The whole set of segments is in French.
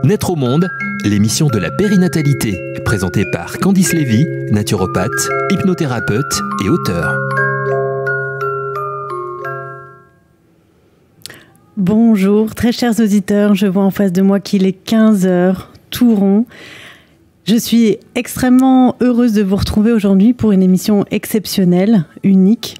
Naître au monde, l'émission de la périnatalité, présentée par Candice Lévy, naturopathe, hypnothérapeute et auteure. Bonjour, très chers auditeurs, je vois en face de moi qu'il est 15 heures, tout rond. Je suis extrêmement heureuse de vous retrouver aujourd'hui pour une émission exceptionnelle, unique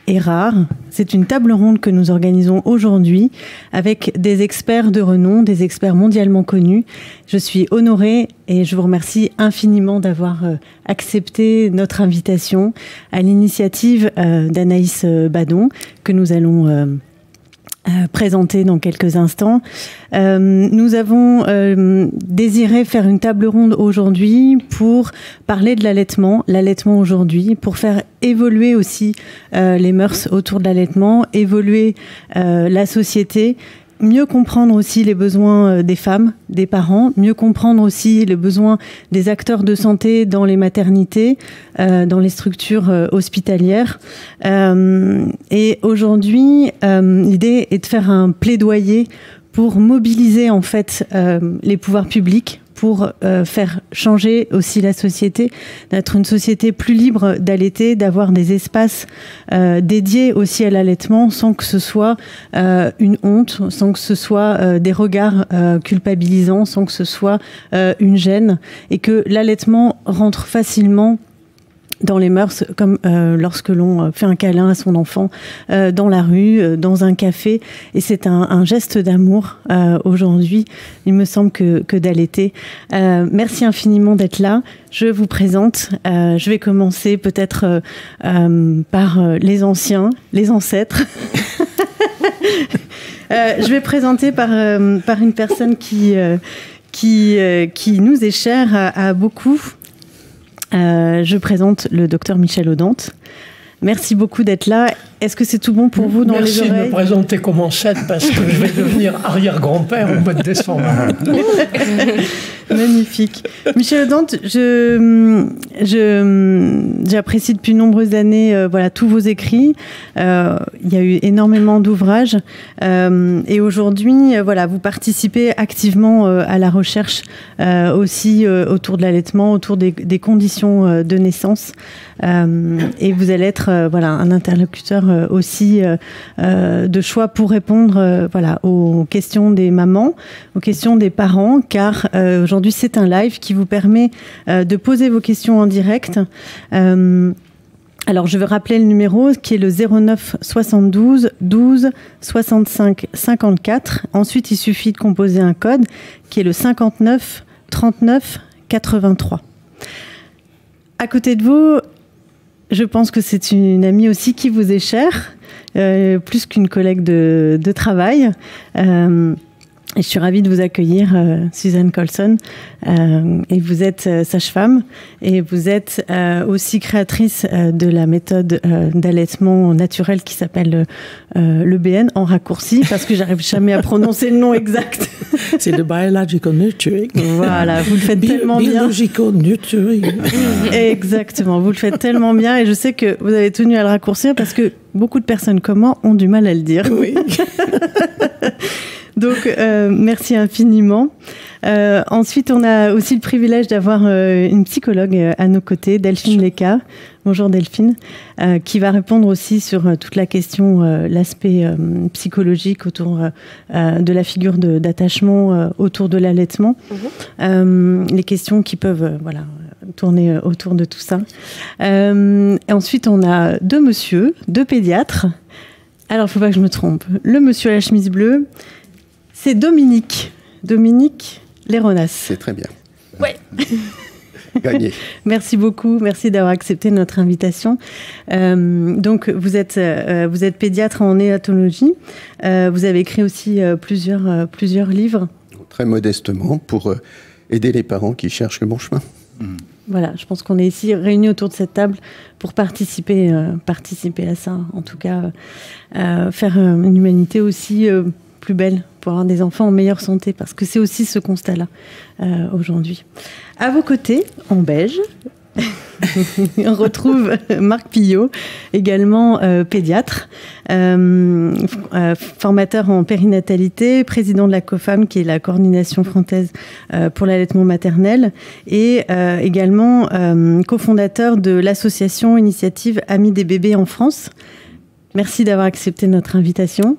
et rare. C'est une table ronde que nous organisons aujourd'hui avec des experts de renom, des experts mondialement connus. Je suis honorée et je vous remercie infiniment d'avoir accepté notre invitation à l'initiative d'Anaïs Badon que nous allons présenter dans quelques instants. Nous avons désiré faire une table ronde aujourd'hui pour parler de l'allaitement aujourd'hui, pour faire évoluer aussi les mœurs autour de l'allaitement, évoluer la société, mieux comprendre aussi les besoins des femmes, des parents, mieux comprendre aussi les besoins des acteurs de santé dans les maternités, dans les structures hospitalières. Et aujourd'hui, l'idée est de faire un plaidoyer pour mobiliser en fait les pouvoirs publics, pour faire changer aussi la société, d'être une société plus libre d'allaiter, d'avoir des espaces dédiés aussi à l'allaitement sans que ce soit une honte, sans que ce soit des regards culpabilisants, sans que ce soit une gêne, et que l'allaitement rentre facilement dans les mœurs, comme lorsque l'on fait un câlin à son enfant dans la rue, dans un café. Et c'est un geste d'amour aujourd'hui, il me semble, que d'allaiter. Merci infiniment d'être là. Je vous présente. Je vais commencer peut-être par les anciens, les ancêtres. Je vais présenter par une personne qui nous est chère à beaucoup. Je présente le docteur Michel Audante. Merci beaucoup d'être là. Est-ce que c'est tout bon pour vous dans les oreilles ? Merci de me présenter comme ancêtre parce que je vais devenir arrière-grand-père au mois de décembre. Magnifique. Michel Audante, j'apprécie depuis de nombreuses années tous vos écrits. Il y a eu énormément d'ouvrages. Et aujourd'hui, vous participez activement à la recherche aussi autour de l'allaitement, autour des conditions de naissance. Et vous allez être un interlocuteur aussi de choix pour répondre aux questions des mamans, aux questions des parents, car aujourd'hui c'est un live qui vous permet de poser vos questions en direct. Alors je vais rappeler le numéro qui est le 09 72 12 65 54. Ensuite il suffit de composer un code qui est le 59 39 83. À côté de vous, je pense que c'est une amie aussi qui vous est chère, plus qu'une collègue de travail. Et je suis ravie de vous accueillir, Suzanne Colson. Et vous êtes sage-femme et vous êtes aussi créatrice de la méthode d'allaitement naturel qui s'appelle l'EBN en raccourci, parce que j'arrive jamais à prononcer le nom exact. C'est le Biological Nurturing. Voilà, vous le faites tellement bien. Biological Nurturing. Exactement, vous le faites tellement bien et je sais que vous avez tenu à le raccourcir parce que beaucoup de personnes comme moi ont du mal à le dire. Oui. Donc, merci infiniment. Ensuite, on a aussi le privilège d'avoir une psychologue à nos côtés, Delphine Leca. Bonjour Delphine, qui va répondre aussi sur toute la question, l'aspect psychologique autour de la figure d'attachement autour de l'allaitement. Les questions qui peuvent tourner autour de tout ça. Et ensuite, on a deux pédiatres. Alors, il ne faut pas que je me trompe. Le monsieur à la chemise bleue, c'est Dominique Léronas. C'est très bien. Ouais. Gagné. Merci beaucoup. Merci d'avoir accepté notre invitation. Donc, vous êtes pédiatre en néonatologie. Vous avez écrit aussi plusieurs livres. Très modestement, pour aider les parents qui cherchent le bon chemin. Voilà, je pense qu'on est ici réunis autour de cette table pour participer à ça. En tout cas, faire une humanité aussi plus belle, pour avoir des enfants en meilleure santé, parce que c'est aussi ce constat-là aujourd'hui. À vos côtés, en beige, On retrouve Marc Pillot, également pédiatre, formateur en périnatalité, président de la COFAM, qui est la coordination française pour l'allaitement maternel, et également cofondateur de l'association Initiative Amis des bébés en France. Merci d'avoir accepté notre invitation.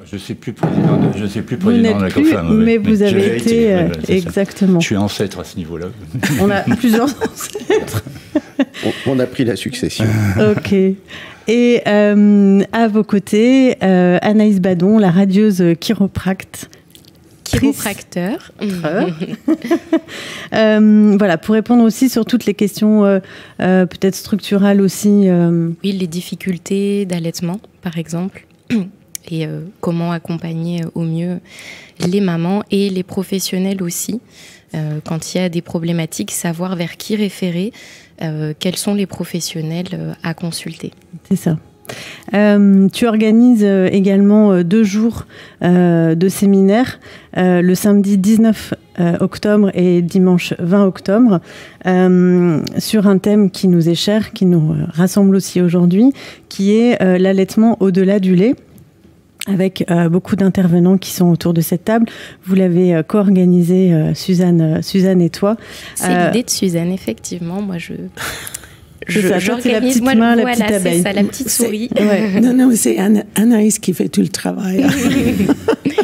Je ne suis plus président de la COFAM. Mais vous avez été, exactement. Je suis ancêtre à ce niveau-là. On a plusieurs ancêtres. On a pris la succession. Ok. Et à vos côtés, Anaïs Badon, la radieuse chiropracteur. Voilà, pour répondre aussi sur toutes les questions peut-être structurales aussi. Oui, les difficultés d'allaitement, par exemple. Et comment accompagner au mieux les mamans et les professionnels aussi. Quand il y a des problématiques, savoir vers qui référer, quels sont les professionnels à consulter. C'est ça. Tu organises également 2 jours de séminaire, le samedi 19 octobre et dimanche 20 octobre, sur un thème qui nous est cher, qui nous rassemble aussi aujourd'hui, qui est l'allaitement au-delà du lait, avec beaucoup d'intervenants qui sont autour de cette table. Vous l'avez co-organisé, Suzanne et toi. C'est l'idée de Suzanne, effectivement. Moi, j'organise la petite main, la petite abeille. C'est ça, la petite souris. Ouais. Non, c'est Anaïs qui fait tout le travail.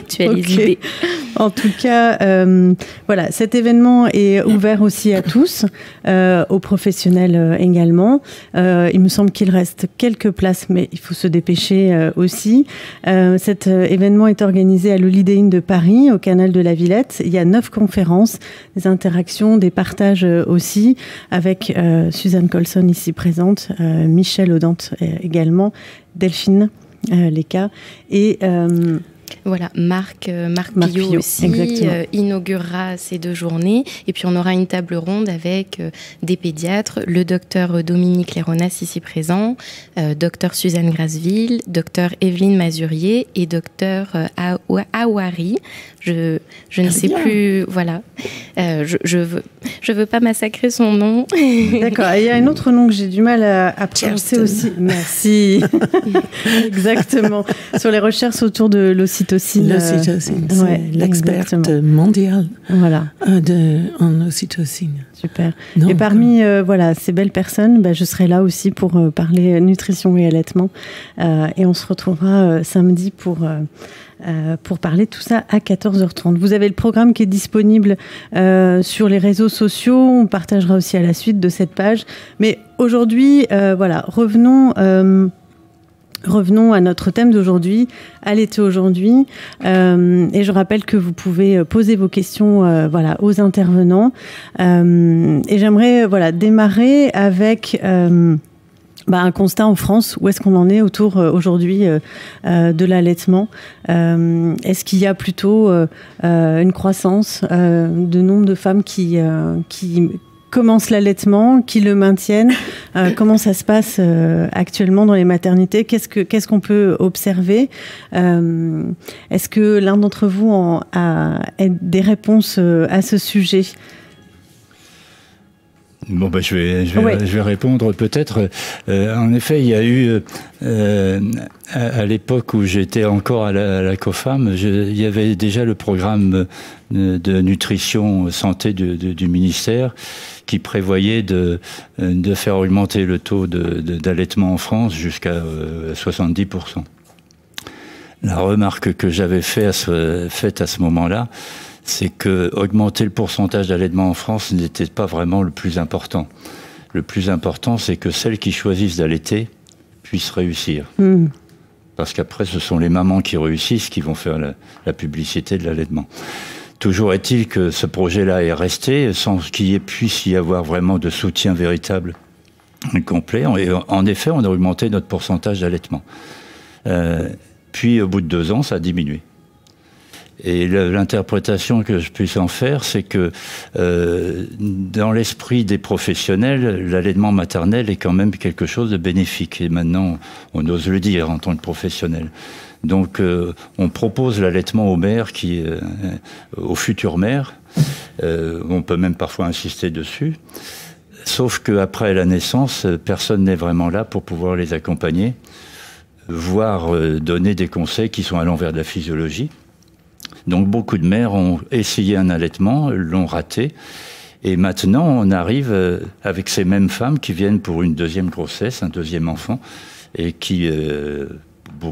Tu as les idées. En tout cas, voilà, cet événement est ouvert aussi à tous, aux professionnels également. Il me semble qu'il reste quelques places, mais il faut se dépêcher aussi. Cet événement est organisé à l'Holiday Inn de Paris, au Canal de la Villette. Il y a 9 conférences, des interactions, des partages aussi, avec Suzanne Colson ici présente, Michel Audante également, Delphine Léca et... Voilà, Marc Pillot aussi inaugurera ces 2 journées. Et puis on aura une table ronde avec des pédiatres, le docteur Dominique Léronas ici présent, docteur Suzanne Grasville, docteur Evelyne Mazurier et docteur Awari. Je ne sais plus, voilà. Je veux pas massacrer son nom. D'accord, il y a un autre nom que j'ai du mal à prononcer aussi. Merci. Exactement. Sur les recherches autour de l'ocytocine. L'ocytocine, c'est l'experte mondiale en ocytocine. Super. Donc, et parmi voilà, ces belles personnes, je serai là aussi pour parler nutrition et allaitement. Et on se retrouvera samedi pour parler de tout ça à 14h30. Vous avez le programme qui est disponible sur les réseaux sociaux. On partagera aussi à la suite de cette page. Mais aujourd'hui, voilà, revenons à notre thème d'aujourd'hui, allaiter aujourd'hui. Et je rappelle que vous pouvez poser vos questions voilà, aux intervenants. Et j'aimerais démarrer avec... un constat en France, où est-ce qu'on en est autour aujourd'hui de l'allaitement? Est-ce qu'il y a plutôt une croissance de nombre de femmes qui commencent l'allaitement, qui le maintiennent? Comment ça se passe actuellement dans les maternités? Qu'est-ce qu'on peut observer? Est-ce que l'un d'entre vous a des réponses à ce sujet? Bon, je vais répondre peut-être. En effet, il y a eu, à l'époque où j'étais encore à la COFAM, il y avait déjà le programme de nutrition santé du ministère qui prévoyait de faire augmenter le taux d'allaitement en France jusqu'à 70%. La remarque que j'avais faite à ce moment-là, c'est que augmenter le pourcentage d'allaitement en France n'était pas vraiment le plus important. Le plus important, c'est que celles qui choisissent d'allaiter puissent réussir. Parce qu'après, ce sont les mamans qui réussissent qui vont faire la publicité de l'allaitement. Toujours est-il que ce projet-là est resté sans qu'il puisse y avoir vraiment de soutien véritable et complet. Et en effet, on a augmenté notre pourcentage d'allaitement. Puis, au bout de 2 ans, ça a diminué. Et l'interprétation que je puisse en faire, c'est que dans l'esprit des professionnels, l'allaitement maternel est quand même quelque chose de bénéfique. Et maintenant, on ose le dire en tant que professionnel. Donc, on propose l'allaitement aux mères, aux futures mères. On peut même parfois insister dessus. Sauf qu'après la naissance, personne n'est vraiment là pour pouvoir les accompagner, voire donner des conseils qui sont à l'envers de la physiologie. Donc beaucoup de mères ont essayé un allaitement, l'ont raté. Et maintenant, on arrive avec ces mêmes femmes qui viennent pour une deuxième grossesse, un deuxième enfant, et qui,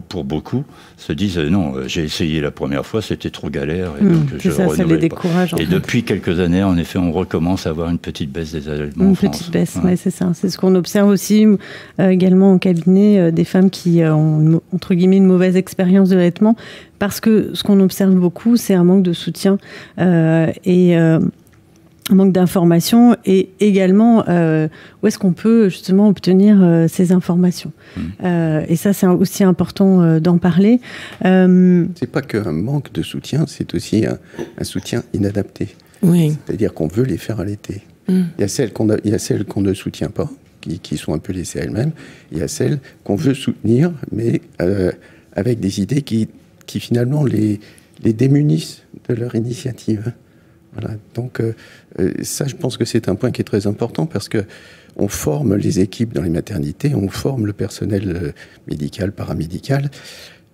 pour beaucoup, se disent non, j'ai essayé la première fois, c'était trop galère, et donc je ça les décourage. Et depuis quelques années, en effet, on recommence à avoir une petite baisse des allaitements en France. Une petite baisse, ouais, c'est ça. C'est ce qu'on observe aussi également en cabinet, des femmes qui ont, entre guillemets, une mauvaise expérience de l'allaitement, parce que ce qu'on observe beaucoup, c'est un manque de soutien et un manque d'informations, et également où est-ce qu'on peut justement obtenir ces informations. Et ça, c'est aussi important d'en parler. C'est pas qu'un manque de soutien, c'est aussi un soutien inadapté. Oui. C'est-à-dire qu'on veut les faire allaiter. Il y a celles qu'on ne soutient pas, qui sont un peu laissées à elles-mêmes. Il y a celles qu'on veut soutenir, mais avec des idées qui finalement les démunissent de leur initiative. Voilà. Donc ça, je pense que c'est un point qui est très important, parce que on forme les équipes dans les maternités, on forme le personnel médical, paramédical,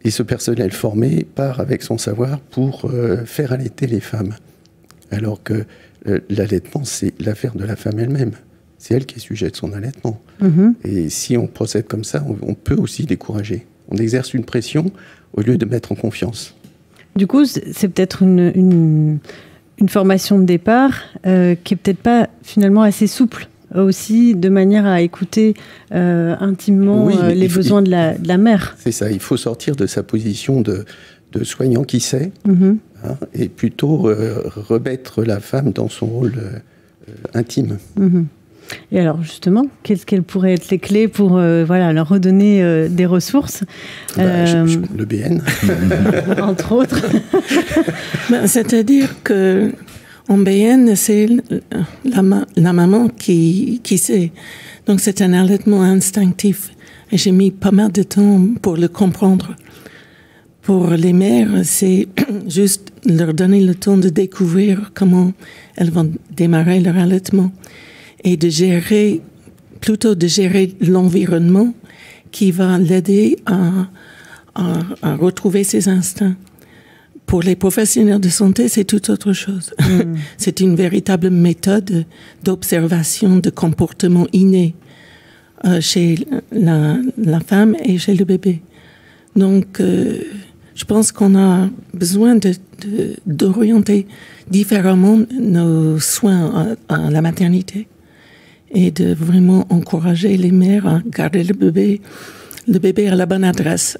et ce personnel formé part avec son savoir pour faire allaiter les femmes. Alors que l'allaitement, c'est l'affaire de la femme elle-même. C'est elle qui est sujet de son allaitement. Et si on procède comme ça, on peut aussi décourager. On exerce une pression au lieu de mettre en confiance. Du coup, c'est peut-être une formation de départ qui est peut-être pas finalement assez souple aussi, de manière à écouter intimement les besoins de la mère. C'est ça, il faut sortir de sa position de soignant qui sait, et plutôt remettre la femme dans son rôle intime. Et alors justement, qu'elles pourraient être les clés pour leur redonner des ressources le BN. Entre autres. C'est-à-dire que en BN, c'est la maman qui sait. Donc c'est un allaitement instinctif. Et j'ai mis pas mal de temps pour le comprendre. Pour les mères, c'est juste leur donner le temps de découvrir comment elles vont démarrer leur allaitement. Et de gérer l'environnement qui va l'aider à retrouver ses instincts. Pour les professionnels de santé, c'est tout autre chose. C'est une véritable méthode d'observation de comportement inné chez la femme et chez le bébé. Donc, je pense qu'on a besoin d'orienter différemment nos soins à la maternité et de vraiment encourager les mères à garder le bébé à la bonne adresse,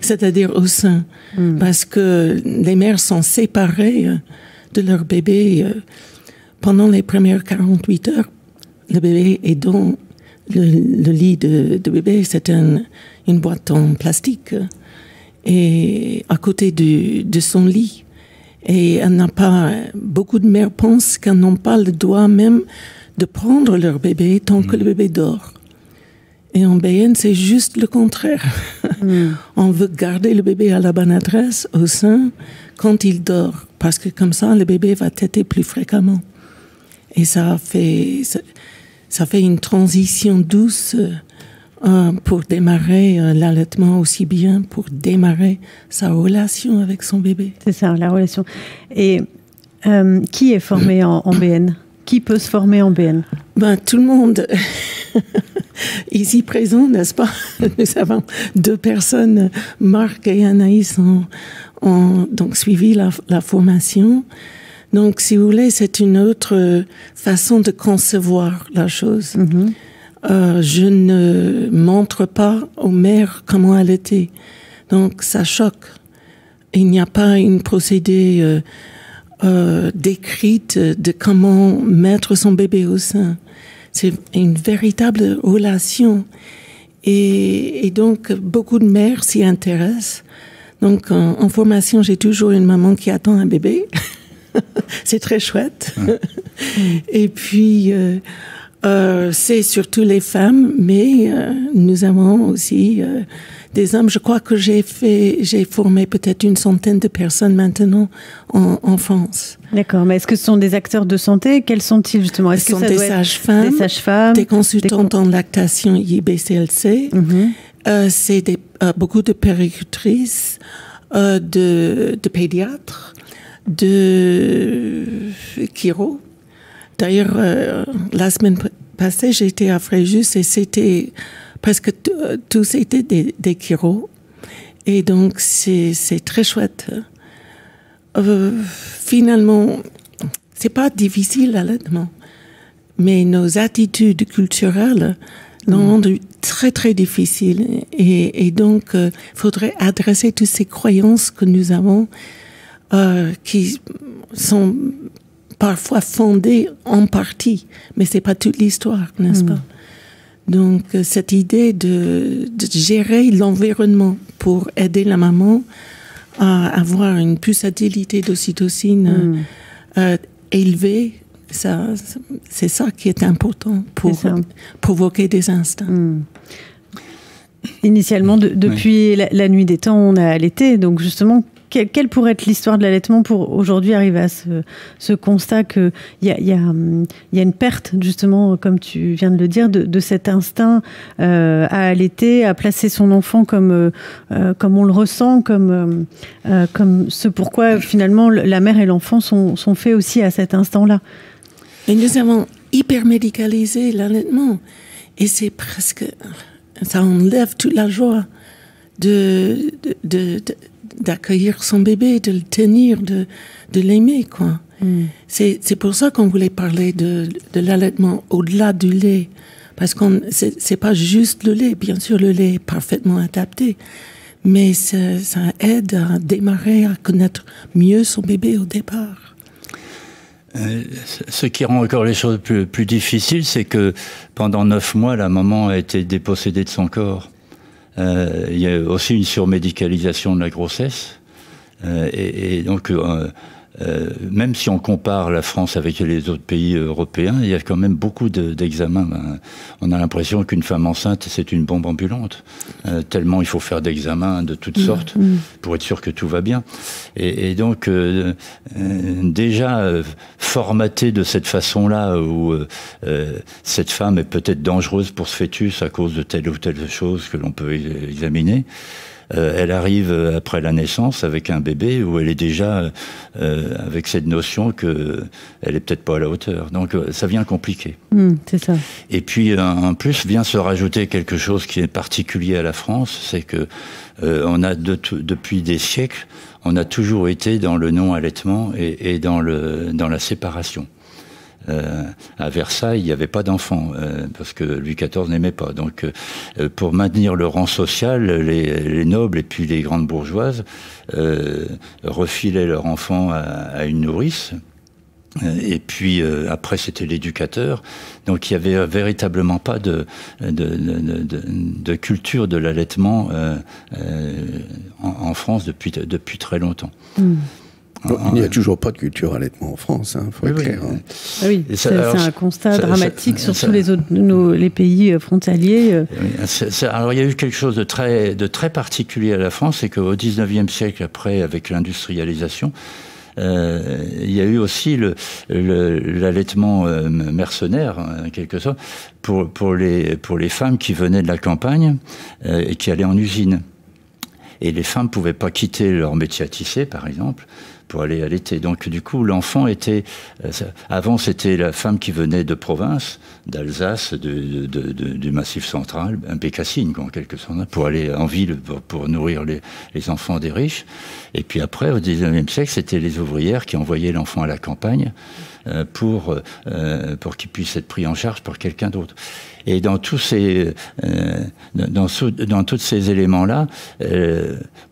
c'est-à-dire au sein, parce que les mères sont séparées de leur bébé pendant les premières 48 heures. Le bébé est dans le lit de bébé, c'est une boîte en plastique, et à côté de son lit. Et elle n'a pas, beaucoup de mères pensent qu'elles n'ont pas le droit même de prendre leur bébé tant que le bébé dort. Et en BN, c'est juste le contraire. On veut garder le bébé à la bonne adresse, au sein, quand il dort. Parce que comme ça, le bébé va téter plus fréquemment. Et ça fait une transition douce pour démarrer l'allaitement, aussi bien pour démarrer sa relation avec son bébé. C'est ça, la relation. Et qui est formé en BN ? Qui peut se former en BN ? Tout le monde ici présent, n'est-ce pas ? Nous avons 2 personnes, Marc et Anaïs, ont donc suivi la formation. Donc, si vous voulez, c'est une autre façon de concevoir la chose. Je ne montre pas aux mères comment allaiter. Donc, ça choque. Il n'y a pas une procédé décrite de comment mettre son bébé au sein. C'est une véritable relation. Et donc, beaucoup de mères s'y intéressent. Donc, en formation, j'ai toujours une maman qui attend un bébé. C'est très chouette. Et puis, c'est surtout les femmes, mais nous avons aussi des hommes. Je crois que j'ai formé peut-être une centaine de personnes maintenant en France. D'accord, mais est-ce que ce sont des acteurs de santé? Quels sont-ils justement? Ce sont des sages-femmes, des consultantes en lactation IBCLC, c'est beaucoup de puéricultrices, de pédiatres, de chiro. D'ailleurs, la semaine passée, j'étais à Fréjus et c'était presque tous étaient des chiros. Et donc, c'est très chouette. Finalement, c'est pas difficile l'allaitement, mais nos attitudes culturelles l'ont rendu très très difficile. Et donc, il faudrait adresser toutes ces croyances que nous avons, qui sont parfois fondées en partie, mais c'est pas toute l'histoire, n'est-ce pas? Donc, cette idée de gérer l'environnement pour aider la maman à avoir une pulsatilité d'ocytocine élevée, c'est ça qui est important pour provoquer des instincts. Initialement, depuis la nuit des temps, on a allaité. Donc justement, quelle pourrait être l'histoire de l'allaitement pour aujourd'hui arriver à ce constat qu'il y a une perte, justement, comme tu viens de le dire, de cet instinct à allaiter, à placer son enfant comme on le ressent, comme ce pourquoi finalement la mère et l'enfant sont faits aussi à cet instant-là. Et nous avons hyper médicalisé l'allaitement. Et c'est presque... ça enlève toute la joie d'accueillir son bébé, de le tenir, de l'aimer, quoi. C'est pour ça qu'on voulait parler de l'allaitement au-delà du lait. Parce que c'est pas juste le lait. Bien sûr, le lait est parfaitement adapté. Mais ça aide à démarrer, à connaître mieux son bébé au départ. Ce qui rend encore les choses plus difficiles, c'est que pendant 9 mois, la maman a été dépossédée de son corps. Il y a aussi une surmédicalisation de la grossesse. Et donc, même si on compare la France avec les autres pays européens, il y a quand même beaucoup d'examens. On a l'impression qu'une femme enceinte, c'est une bombe ambulante. Tellement il faut faire d'examens de toutes sortes pour être sûr que tout va bien. Et donc, déjà formaté de cette façon-là, où cette femme est peut-être dangereuse pour ce fœtus à cause de telle ou telle chose que l'on peut examiner, elle arrive après la naissance avec un bébé où elle est déjà avec cette notion que elle est peut-être pas à la hauteur. Donc ça devient compliqué. C'est ça. Et puis en plus vient se rajouter quelque chose qui est particulier à la France, c'est que on a depuis des siècles, on a toujours été dans le non-allaitement et dans la séparation. À Versailles, il n'y avait pas d'enfants, parce que Louis XIV n'aimait pas. Donc, pour maintenir le rang social, les nobles et puis les grandes bourgeoises refilaient leur enfant à une nourrice. Et puis, après, c'était l'éducateur. Donc, il n'y avait véritablement pas de culture de l'allaitement en France depuis très longtemps. Il n'y a toujours pas de culture allaitement en France, faut être clair. Oui, c'est un constat dramatique sur tous les pays frontaliers. Alors il y a eu quelque chose de très particulier à la France, c'est qu'au XIXe siècle, après, avec l'industrialisation, il y a eu aussi l'allaitement mercenaire, en quelque sorte, pour les femmes qui venaient de la campagne et qui allaient en usine. Et les femmes ne pouvaient pas quitter leur métier à tisser, par exemple, pour aller allaiter. Donc, du coup, l'enfant était... avant, c'était la femme qui venait de province, d'Alsace, du Massif central, un bécassine, en quelque sorte, pour aller en ville, pour nourrir les enfants des riches. Et puis après, au XIXe siècle, c'était les ouvrières qui envoyaient l'enfant à la campagne pour qu'il puisse être pris en charge par quelqu'un d'autre. Et dans tous ces éléments-là,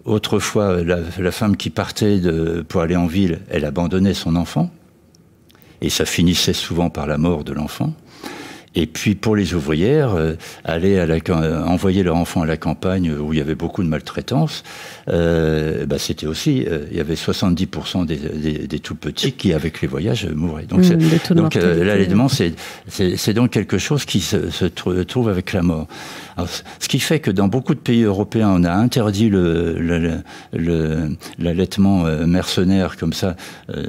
autrefois, la femme qui partait pour aller en ville, elle abandonnait son enfant, et ça finissait souvent par la mort de l'enfant. Et puis pour les ouvrières, envoyer leur enfant à la campagne où il y avait beaucoup de maltraitance, c'était aussi, il y avait 70% des tout petits qui, avec les voyages, mouraient. Donc, l'allaitement, c'est donc quelque chose qui se trouve avec la mort. Alors, ce qui fait que dans beaucoup de pays européens, on a interdit l'allaitement mercenaire comme ça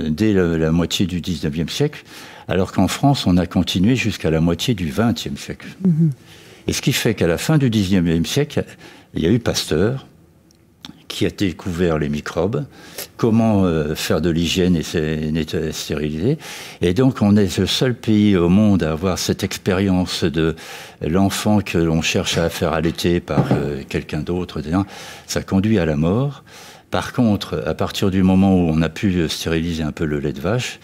dès la moitié du 19e siècle. Alors qu'en France, on a continué jusqu'à la moitié du XXe siècle. Et ce qui fait qu'à la fin du XIXe siècle, il y a eu Pasteur qui a découvert les microbes, comment faire de l'hygiène et stériliser. Et donc, on est le seul pays au monde à avoir cette expérience de l'enfant que l'on cherche à faire allaiter par quelqu'un d'autre. Ça conduit à la mort. Par contre, à partir du moment où on a pu stériliser un peu le lait de vache,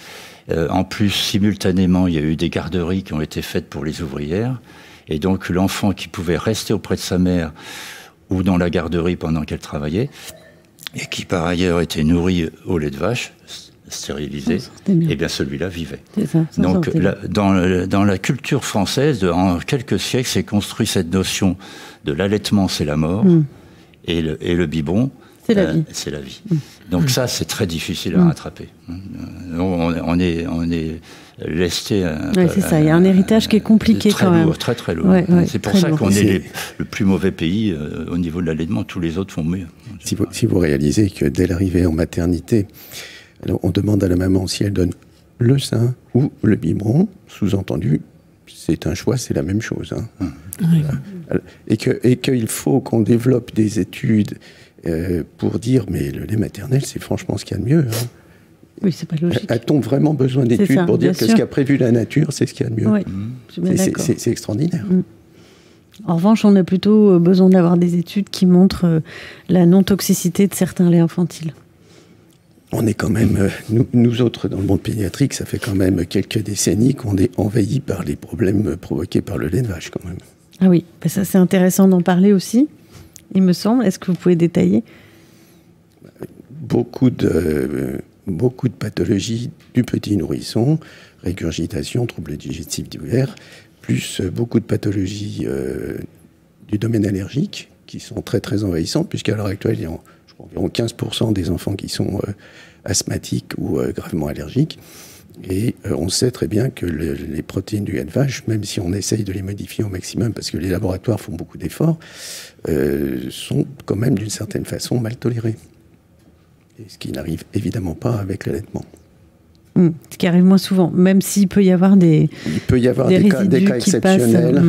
en plus, simultanément, il y a eu des garderies qui ont été faites pour les ouvrières. Et donc, l'enfant qui pouvait rester auprès de sa mère ou dans la garderie pendant qu'elle travaillait, et qui, par ailleurs, était nourri au lait de vache, stérilisé, et bien celui-là vivait. Donc, dans la culture française, en quelques siècles, s'est construit cette notion de l'allaitement, c'est la mort, et le biberon, c'est la vie. C'est la vie. Donc ça, c'est très difficile à rattraper. On est lesté. C'est ça, il y a un héritage qui est compliqué très quand lourd, même. Très lourd. C'est pour ça qu'on est le plus mauvais pays au niveau de l'allaitement. Tous les autres font mieux. Si vous réalisez que dès l'arrivée en maternité, alors on demande à la maman si elle donne le sein ou le biberon, sous-entendu, c'est un choix, c'est la même chose. Et qu'il faut qu'on développe des études pour dire, mais le lait maternel, c'est franchement ce qu'il y a de mieux. Oui, c'est pas logique. A-t-on vraiment besoin d'études pour dire que ce qu'a prévu la nature, c'est ce qu'il y a de mieux? Oui, c'est extraordinaire. En revanche, on a plutôt besoin d'avoir des études qui montrent la non-toxicité de certains laits infantiles. On est quand même, nous autres, dans le monde pédiatrique, ça fait quand même quelques décennies qu'on est envahis par les problèmes provoqués par le lait de vache, quand même. Ah oui, ça c'est intéressant d'en parler aussi, il me semble. Est-ce que vous pouvez détailler? Beaucoup de pathologies du petit nourrisson, régurgitation, troubles digestifs divers, plus beaucoup de pathologies du domaine allergique qui sont très très envahissantes, puisqu'à l'heure actuelle, il y a environ 15% des enfants qui sont asthmatiques ou gravement allergiques. Et on sait très bien que les protéines du lait de vache, même si on essaye de les modifier au maximum, parce que les laboratoires font beaucoup d'efforts, sont quand même d'une certaine façon mal tolérées. Et ce qui n'arrive évidemment pas avec l'allaitement. Ce qui arrive moins souvent, même s'il peut y avoir des cas exceptionnels,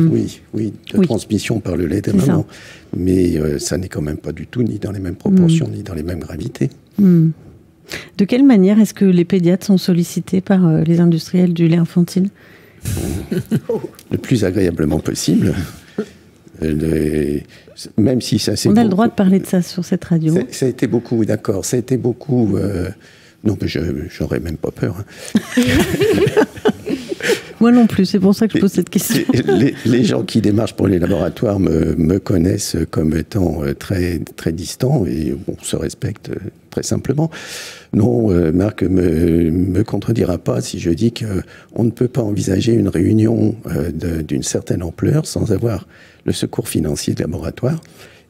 de transmission par le lait des mamans. Mais ça n'est quand même pas du tout ni dans les mêmes proportions, ni dans les mêmes gravités. De quelle manière est-ce que les pédiatres sont sollicités par les industriels du lait infantile? Le plus agréablement possible. Même si ça c'est. On a le droit de parler de ça sur cette radio. Ça a été beaucoup, d'accord. Ça a été beaucoup. Non, mais j'aurais même pas peur. Moi non plus, c'est pour ça que je pose cette question. Les gens qui démarchent pour les laboratoires me connaissent comme étant très, très distant et on se respecte très simplement. Non, Marc me contredira pas si je dis qu'on ne peut pas envisager une réunion d'une certaine ampleur sans avoir le secours financier de laboratoires.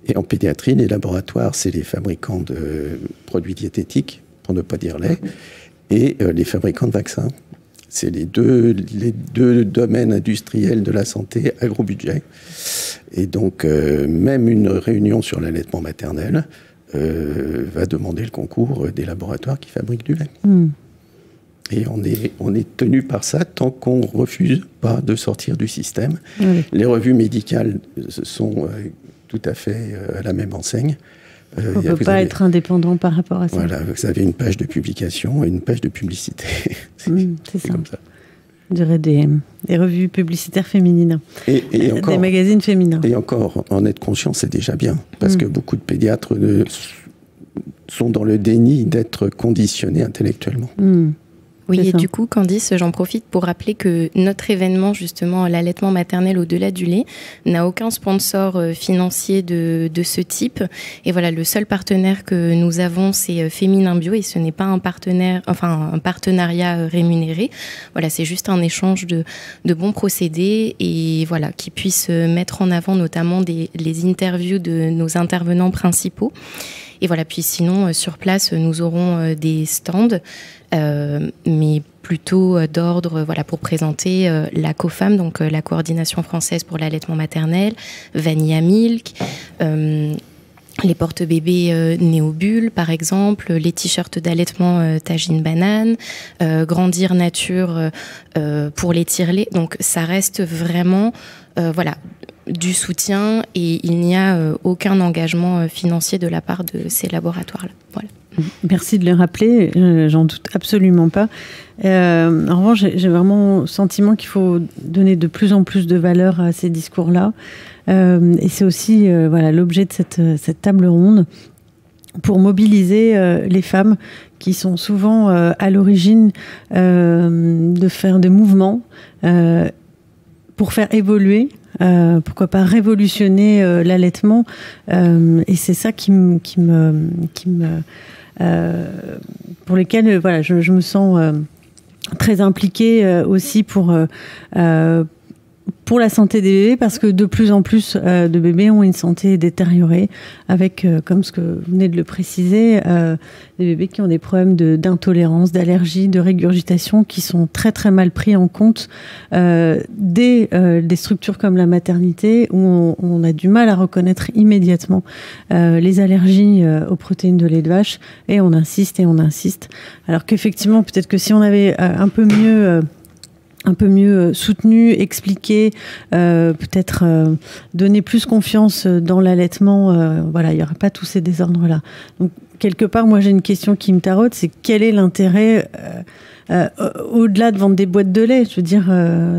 Et en pédiatrie, les laboratoires, c'est les fabricants de produits diététiques, pour ne pas dire lait, et les fabricants de vaccins. C'est les deux domaines industriels de la santé à gros budget. Et donc, même une réunion sur l'allaitement maternel va demander le concours des laboratoires qui fabriquent du lait. Et on est tenu par ça tant qu'on ne refuse pas de sortir du système. Les revues médicales sont tout à fait à la même enseigne. On ne peut pas être indépendant par rapport à ça. Voilà, vous avez une page de publication et une page de publicité. C'est comme ça. On dirait des revues publicitaires féminines. Et encore, des magazines féminins. Et encore, en être conscient, c'est déjà bien. Parce que beaucoup de pédiatres sont dans le déni d'être conditionnés intellectuellement. Oui, et du coup, Candice, j'en profite pour rappeler que notre événement, justement, l'allaitement maternel au-delà du lait, n'a aucun sponsor financier de ce type. Et voilà, le seul partenaire que nous avons, c'est Féminin Bio, et ce n'est pas un partenariat rémunéré. Voilà, c'est juste un échange de bons procédés, et voilà, qui puisse mettre en avant notamment les interviews de nos intervenants principaux. Et voilà, puis sinon, sur place, nous aurons des stands, mais plutôt d'ordre, voilà, pour présenter la COFAM, donc la Coordination française pour l'allaitement maternel, Vanilla Milk, les porte-bébés Néobulle, par exemple, les t-shirts d'allaitement Tagine Banane, Grandir Nature pour les tire-laits. Donc ça reste vraiment, voilà, du soutien, et il n'y a aucun engagement financier de la part de ces laboratoires-là. Voilà. Merci de le rappeler, j'en doute absolument pas. En revanche, j'ai vraiment le sentiment qu'il faut donner de plus en plus de valeur à ces discours-là. Et c'est aussi voilà, l'objet de cette table ronde, pour mobiliser les femmes qui sont souvent à l'origine de faire des mouvements pour faire évoluer, pourquoi pas révolutionner l'allaitement. Et c'est ça pour lesquels voilà, je me sens très impliquée aussi pour la santé des bébés, parce que de plus en plus de bébés ont une santé détériorée, avec, comme ce que vous venez de le préciser, des bébés qui ont des problèmes d'intolérance, d'allergie, de régurgitation, qui sont très très mal pris en compte des structures comme la maternité, où on a du mal à reconnaître immédiatement les allergies aux protéines de lait de vache, et on insiste et on insiste. Alors qu'effectivement, peut-être que si on avait un peu mieux soutenu, expliqué, peut-être donner plus confiance dans l'allaitement, voilà, il n'y aurait pas tous ces désordres-là. Donc, quelque part, moi, j'ai une question qui me taraude, c'est quel est l'intérêt, au-delà de vendre des boîtes de lait, je veux dire,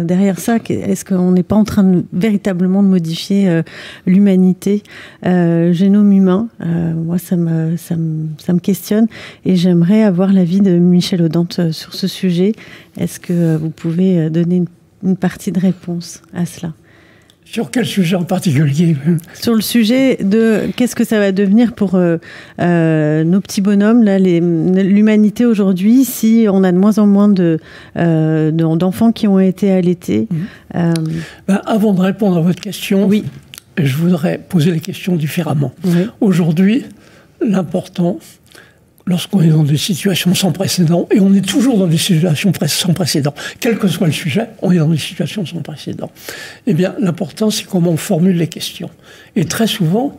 derrière ça, est-ce qu'on n'est pas en train véritablement de modifier l'humanité, génome humain? Moi, ça me questionne, et j'aimerais avoir l'avis de Michel Audante sur ce sujet. Est-ce que vous pouvez donner une partie de réponse à cela? Sur quel sujet en particulier? Sur le sujet de qu'est-ce que ça va devenir pour nos petits bonhommes, là, l'humanité aujourd'hui, si on a de moins en moins d'enfants qui ont été allaités. Avant de répondre à votre question, oui, je voudrais poser les questions différemment. Oui. Aujourd'hui, l'important, lorsqu'on est dans des situations sans précédent, et on est toujours dans des situations sans précédent, quel que soit le sujet, on est dans des situations sans précédent. Eh bien, l'important, c'est comment on formule les questions. Et très souvent,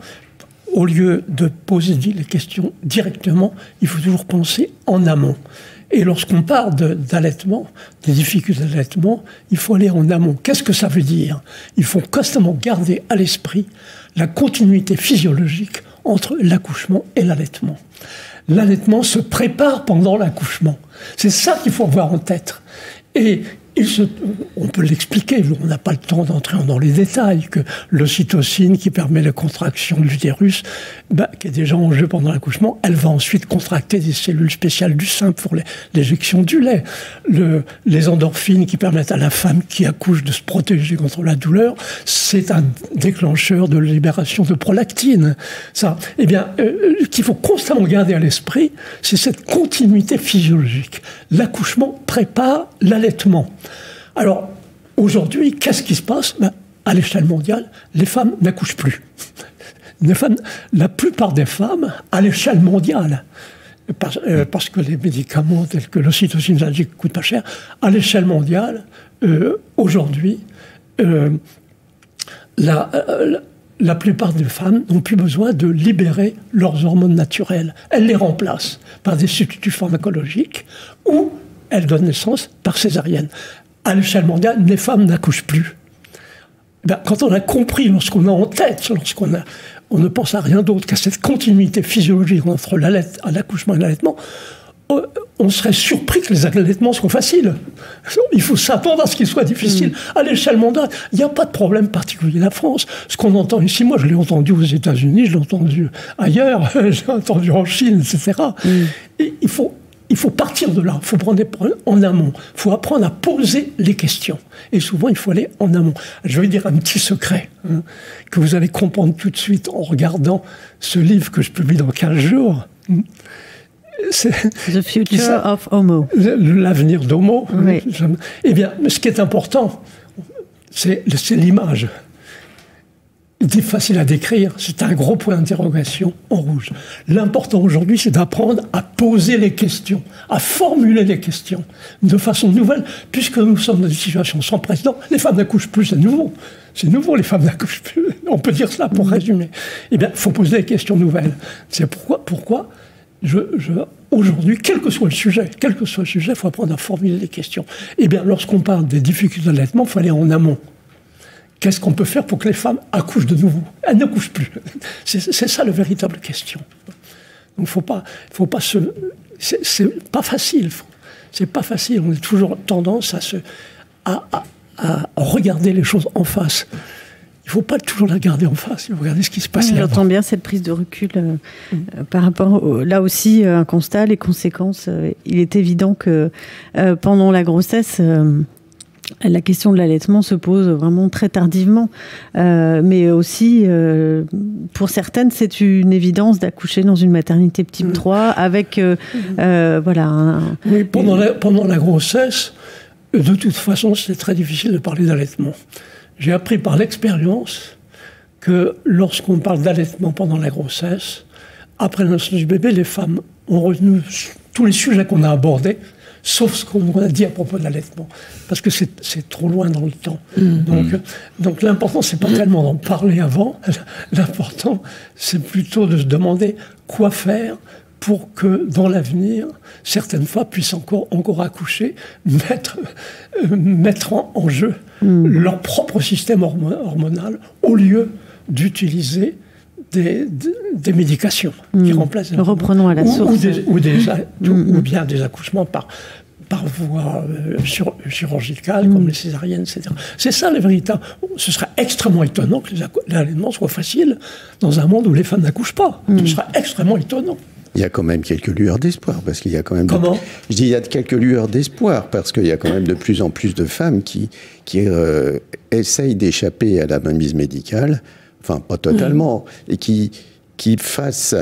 au lieu de poser les questions directement, il faut toujours penser en amont. Et lorsqu'on parle d'allaitement, des difficultés d'allaitement, il faut aller en amont. Qu'est-ce que ça veut dire? Il faut constamment garder à l'esprit la continuité physiologique entre l'accouchement et l'allaitement. L'allaitement se prépare pendant l'accouchement. C'est ça qu'il faut avoir en tête. Et on peut l'expliquer, on n'a pas le temps d'entrer dans les détails, que l'ocytocine qui permet la contraction de l'utérus, qui est déjà en jeu pendant l'accouchement, elle va ensuite contracter des cellules spéciales du sein pour l'éjection du lait. Les endorphines qui permettent à la femme qui accouche de se protéger contre la douleur, c'est un déclencheur de libération de prolactine. Ça, eh bien, qu'il faut constamment garder à l'esprit, c'est cette continuité physiologique. L'accouchement prépare l'allaitement. Alors, aujourd'hui, qu'est-ce qui se passe? À l'échelle mondiale, les femmes n'accouchent plus. La plupart des femmes, à l'échelle mondiale, parce que les médicaments tels que l'ocytocine ne coûtent pas cher, à l'échelle mondiale, aujourd'hui, la plupart des femmes n'ont plus besoin de libérer leurs hormones naturelles. Elles les remplacent par des substituts pharmacologiques ou elles donnent naissance par césarienne. À l'échelle mondiale, les femmes n'accouchent plus. Quand on a compris, lorsqu'on a en tête, on ne pense à rien d'autre qu'à cette continuité physiologique entre l'accouchement et l'allaitement, on serait surpris que les allaitements soient faciles. Il faut s'attendre à ce qu'ils soient difficiles. À l'échelle mondiale, il n'y a pas de problème particulier. La France, ce qu'on entend ici, moi je l'ai entendu aux États-Unis, je l'ai entendu ailleurs, je l'ai entendu en Chine, etc. Et il faut il faut partir de là, il faut prendre en amont, il faut apprendre à poser les questions. Et souvent, il faut aller en amont. Je vais dire un petit secret que vous allez comprendre tout de suite en regardant ce livre que je publie dans 15 jours. The Future of Homo. L'avenir d'Homo. Oui. Eh bien, ce qui est important, c'est l'image. Facile à décrire, c'est un gros point d'interrogation en rouge. L'important aujourd'hui, c'est d'apprendre à poser les questions, à formuler les questions de façon nouvelle, puisque nous sommes dans une situation sans précédent. Les femmes n'accouchent plus, c'est nouveau. C'est nouveau, les femmes n'accouchent plus. On peut dire cela pour résumer. Eh bien, il faut poser des questions nouvelles. C'est pourquoi aujourd'hui, quel que soit le sujet, il faut apprendre à formuler les questions. Eh bien, lorsqu'on parle des difficultés d'allaitement, il faut aller en amont. Qu'est-ce qu'on peut faire pour que les femmes accouchent de nouveau? Elles n'accouchent plus. C'est ça la véritable question. Donc, faut pas c'est pas facile. C'est pas facile. On a toujours tendance à regarder les choses en face. Il ne faut pas toujours la regarder en face, il faut regarder ce qui se passe. J'entends bien cette prise de recul par rapport, là aussi, un constat, les conséquences. Il est évident que pendant la grossesse, la question de l'allaitement se pose vraiment très tardivement. Mais aussi, pour certaines, c'est une évidence d'accoucher dans une maternité type 3 avec, voilà... Oui, pendant la grossesse, de toute façon, c'est très difficile de parler d'allaitement. J'ai appris par l'expérience que lorsqu'on parle d'allaitement pendant la grossesse, après la naissance du bébé, les femmes ont retenu tous les sujets qu'on a abordés, sauf ce qu'on a dit à propos de l'allaitement, parce que c'est trop loin dans le temps. Donc l'important, c'est pas tellement d'en parler avant, l'important, c'est plutôt de se demander quoi faire pour que, dans l'avenir, certaines femmes puissent encore accoucher, mettre en jeu leur propre système hormonal, au lieu d'utiliser des médications qui remplacent... Reprenons à la source. Ou bien des accouchements par voie chirurgicale, comme les césariennes, etc. C'est ça, le véritable... Ce serait extrêmement étonnant que l'allaitement soit facile dans un monde où les femmes n'accouchent pas. Ce serait extrêmement étonnant. Il y a quand même quelques lueurs d'espoir, parce qu'il y a quand même... Comment ? Je dis il y a quelques lueurs d'espoir, parce qu'il y a quand même de plus en plus de femmes qui essayent d'échapper à la mainmise médicale, enfin pas totalement, et qui face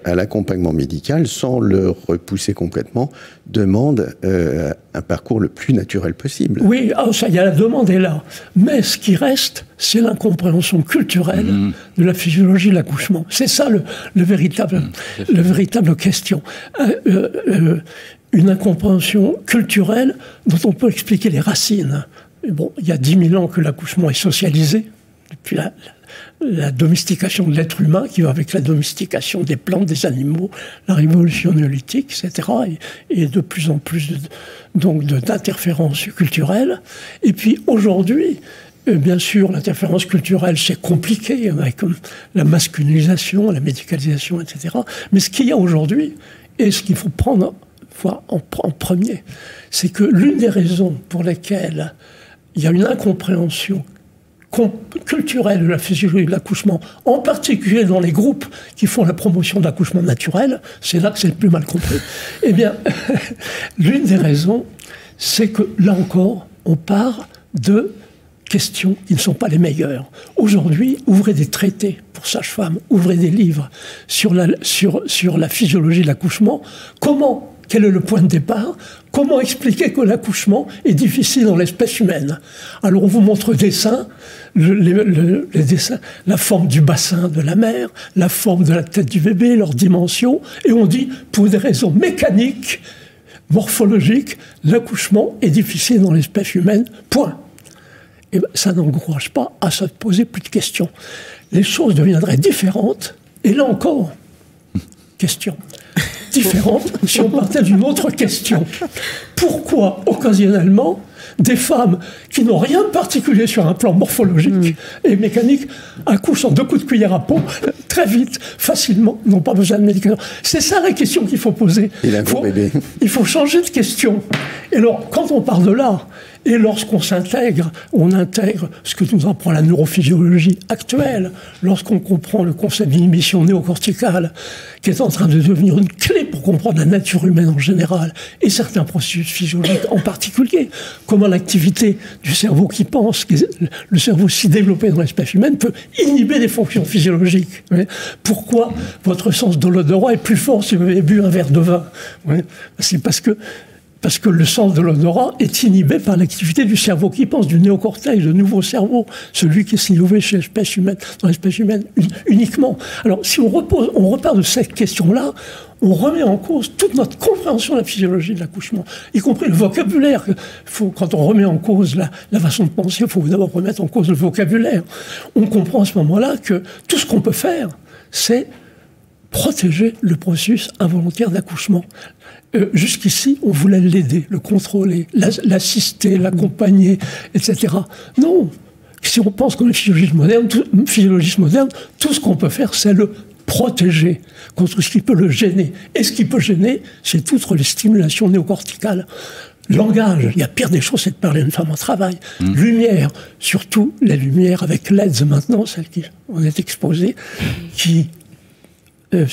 à l'accompagnement médical, sans le repousser complètement, demandent un parcours le plus naturel possible. Oui, ça y a, la demande est là. Mais ce qui reste, c'est l'incompréhension culturelle de la physiologie de l'accouchement. C'est ça le véritable question. Une incompréhension culturelle dont on peut expliquer les racines. Et bon, il y a 10 000 ans que l'accouchement est socialisé, depuis la domestication de l'être humain qui va avec la domestication des plantes, des animaux, la révolution néolithique, etc. Et de plus en plus d'interférences culturelles. Et puis aujourd'hui, bien sûr, l'interférence culturelle, c'est compliqué avec la masculinisation, la médicalisation, etc. Mais ce qu'il y a aujourd'hui, et ce qu'il faut prendre en premier, c'est que l'une des raisons pour lesquelles il y a une incompréhension culturelle de la physiologie de l'accouchement, en particulier dans les groupes qui font la promotion de l'accouchement naturel, c'est là que c'est le plus mal compris. Eh bien, l'une des raisons, c'est que, là encore, on part de questions qui ne sont pas les meilleures. Aujourd'hui, ouvrez des traités pour sages-femmes, ouvrez des livres sur la physiologie de l'accouchement. Quel est le point de départ? Comment expliquer que l'accouchement est difficile dans l'espèce humaine? Alors on vous montre les dessins, les dessins, la forme du bassin de la mère, la forme de la tête du bébé, leurs dimensions, et on dit, pour des raisons mécaniques, morphologiques, l'accouchement est difficile dans l'espèce humaine, point. Et ça n'encourage pas à se poser plus de questions. Les choses deviendraient différentes, et là encore, question différente si on partait d'une autre question. Pourquoi, occasionnellement, des femmes qui n'ont rien de particulier sur un plan morphologique et mécanique accouchent en 2 coups de cuillère à peau, très vite, facilement, n'ont pas besoin de médicaments? C'est ça la question qu'il faut poser. Il faut changer de question. Et alors, quand on parle de là, et lorsqu'on s'intègre, on intègre ce que nous apprend la neurophysiologie actuelle, lorsqu'on comprend le concept d'inhibition néocorticale, qui est en train de devenir une clé clé pour comprendre la nature humaine en général et certains processus physiologiques en particulier. Comment l'activité du cerveau qui pense, le cerveau si développé dans l'espèce humaine, peut inhiber des fonctions physiologiques. Pourquoi votre sens de l'odorat est plus fort si vous avez bu un verre de vin? C'est parce que le sens de l'odorat est inhibé par l'activité du cerveau qui pense, du néocortex, le nouveau cerveau, celui qui est innové chez l'espèce humaine, dans l'espèce humaine uniquement. Alors, si on repart de cette question-là, on remet en cause toute notre compréhension de la physiologie de l'accouchement, y compris le vocabulaire. Quand on remet en cause la façon de penser, il faut d'abord remettre en cause le vocabulaire. On comprend à ce moment-là que tout ce qu'on peut faire, c'est protéger le processus involontaire d'accouchement. Jusqu'ici, on voulait l'aider, le contrôler, l'assister, l'accompagner, etc. Non. Si on pense comme le physiologiste moderne, tout ce qu'on peut faire, c'est le protéger contre ce qui peut le gêner. Et ce qui peut gêner, c'est toutes les stimulations néocorticales. Langage, il y a pire des choses, c'est de parler à une femme au travail. Lumière, surtout les lumières avec LED maintenant, celles qui on est exposées, qui ont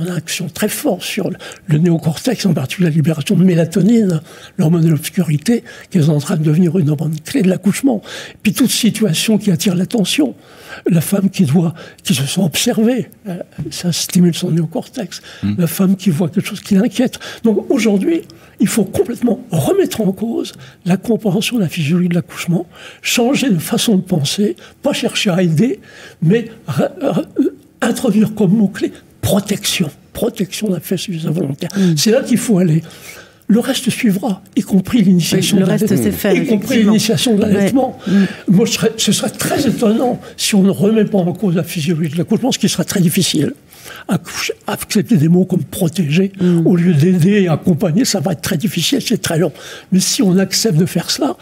une action très forte sur le néocortex, en particulier la libération de mélatonine, l'hormone de l'obscurité, qui est en train de devenir une hormone clé de l'accouchement. Puis toute situation qui attire l'attention. La femme qui se sent observée, ça stimule son néocortex. La femme qui voit quelque chose qui l'inquiète. Donc aujourd'hui, il faut complètement remettre en cause la compréhension de la physiologie de l'accouchement, changer de façon de penser, pas chercher à aider, mais introduire comme mot-clé protection de la fœtus involontaire. C'est là qu'il faut aller. Le reste suivra, y compris l'initiation de l'allaitement. Moi, ce serait très étonnant si on ne remet pas en cause la physiologie de l'accouchement, ce qui serait très difficile. Accepter des mots comme protéger, au lieu d'aider et accompagner, ça va être très difficile, c'est très long. Mais si on accepte de faire cela,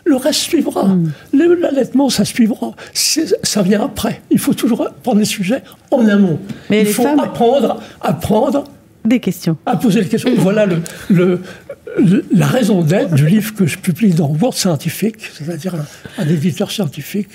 le reste suivra. L'allaitement, ça suivra. Ça vient après. Il faut toujours prendre les sujets en amont. Mais il faut apprendre des questions. À poser des questions. Voilà la raison d'être du livre que je publie dans World Scientific, c'est-à-dire un éditeur scientifique.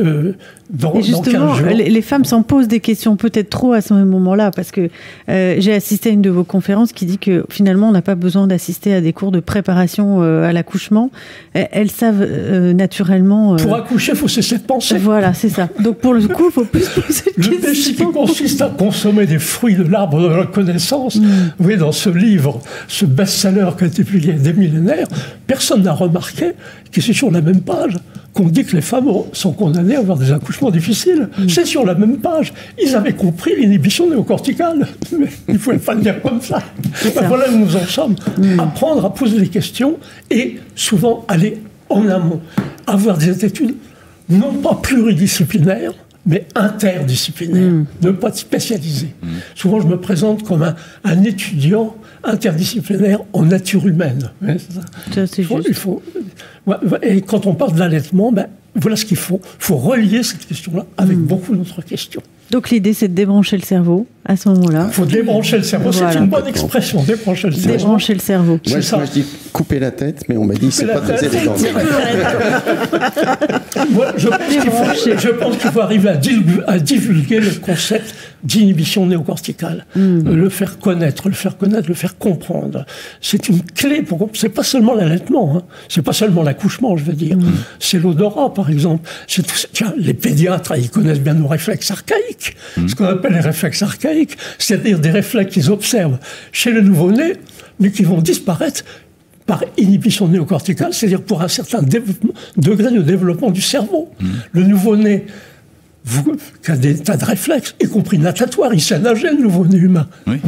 Et justement, les femmes s'en posent des questions peut-être trop à ce moment-là, parce que j'ai assisté à une de vos conférences qui dit que finalement on n'a pas besoin d'assister à des cours de préparation à l'accouchement. Elles savent naturellement... Pour accoucher, il faut cesser de penser. Voilà, c'est ça. Donc pour le coup, il faut plus poser de questions. Le défi qui consiste à consommer des fruits de l'arbre de la connaissance, vous voyez, dans ce livre, ce best-seller qui a été publié il y a des millénaires, personne n'a remarqué que c'est sur la même page qu'on dit que les femmes sont condamnées à avoir des accouchements difficiles. C'est sur la même page. Ils avaient compris l'inhibition néocorticale. Mais il ne faut pas le dire comme ça. Voilà où nous en sommes. Apprendre à poser des questions et souvent aller en amont. Avoir des études non pas pluridisciplinaires, mais interdisciplinaires. Ne pas être spécialisé. Souvent, je me présente comme un étudiant interdisciplinaire en nature humaine. Et quand on parle de l'allaitement, voilà ce qu'il faut. Il faut relier cette question-là avec beaucoup d'autres questions. Donc l'idée, c'est de débrancher le cerveau à ce moment-là. Il faut débrancher le cerveau. Voilà. C'est une bonne expression, débrancher le cerveau. Débrancher le cerveau. Moi, je dis couper la tête, mais on m'a dit que c'est pas très élégant. Moi, je pense qu'il faut arriver à divulguer le concept d'inhibition néocorticale. Le faire connaître, le faire comprendre. C'est une clé pour... C'est pas seulement l'allaitement, hein. C'est pas seulement l'accouchement, je veux dire. C'est l'odorat, par exemple. Tiens, les pédiatres, ils connaissent bien nos réflexes archaïques. Ce qu'on appelle les réflexes archaïques, c'est-à-dire des réflexes qu'ils observent chez le nouveau-né, mais qui vont disparaître par inhibition néocorticale, c'est-à-dire pour un certain degré de développement du cerveau. Le nouveau-né qui a des tas de réflexes, y compris natatoires, il sait nager, le nouveau-né humain. Oui.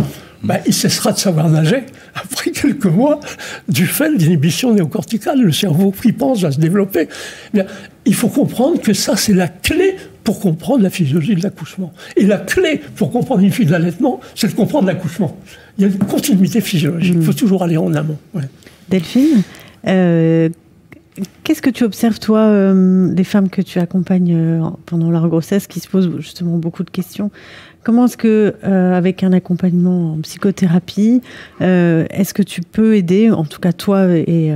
Il cessera de savoir nager après quelques mois du fait de l'inhibition néocorticale. Le cerveau qui pense va se développer. Il faut comprendre que ça, c'est la clé pour comprendre la physiologie de l'accouchement. Et la clé pour comprendre une fille de l'allaitement, c'est de comprendre l'accouchement. Il y a une continuité physiologique. Il faut toujours aller en amont. Ouais. Delphine, qu'est-ce que tu observes, toi, des femmes que tu accompagnes pendant leur grossesse, qui se posent justement beaucoup de questions? Comment est-ce que, avec un accompagnement en psychothérapie, est-ce que tu peux aider, en tout cas toi et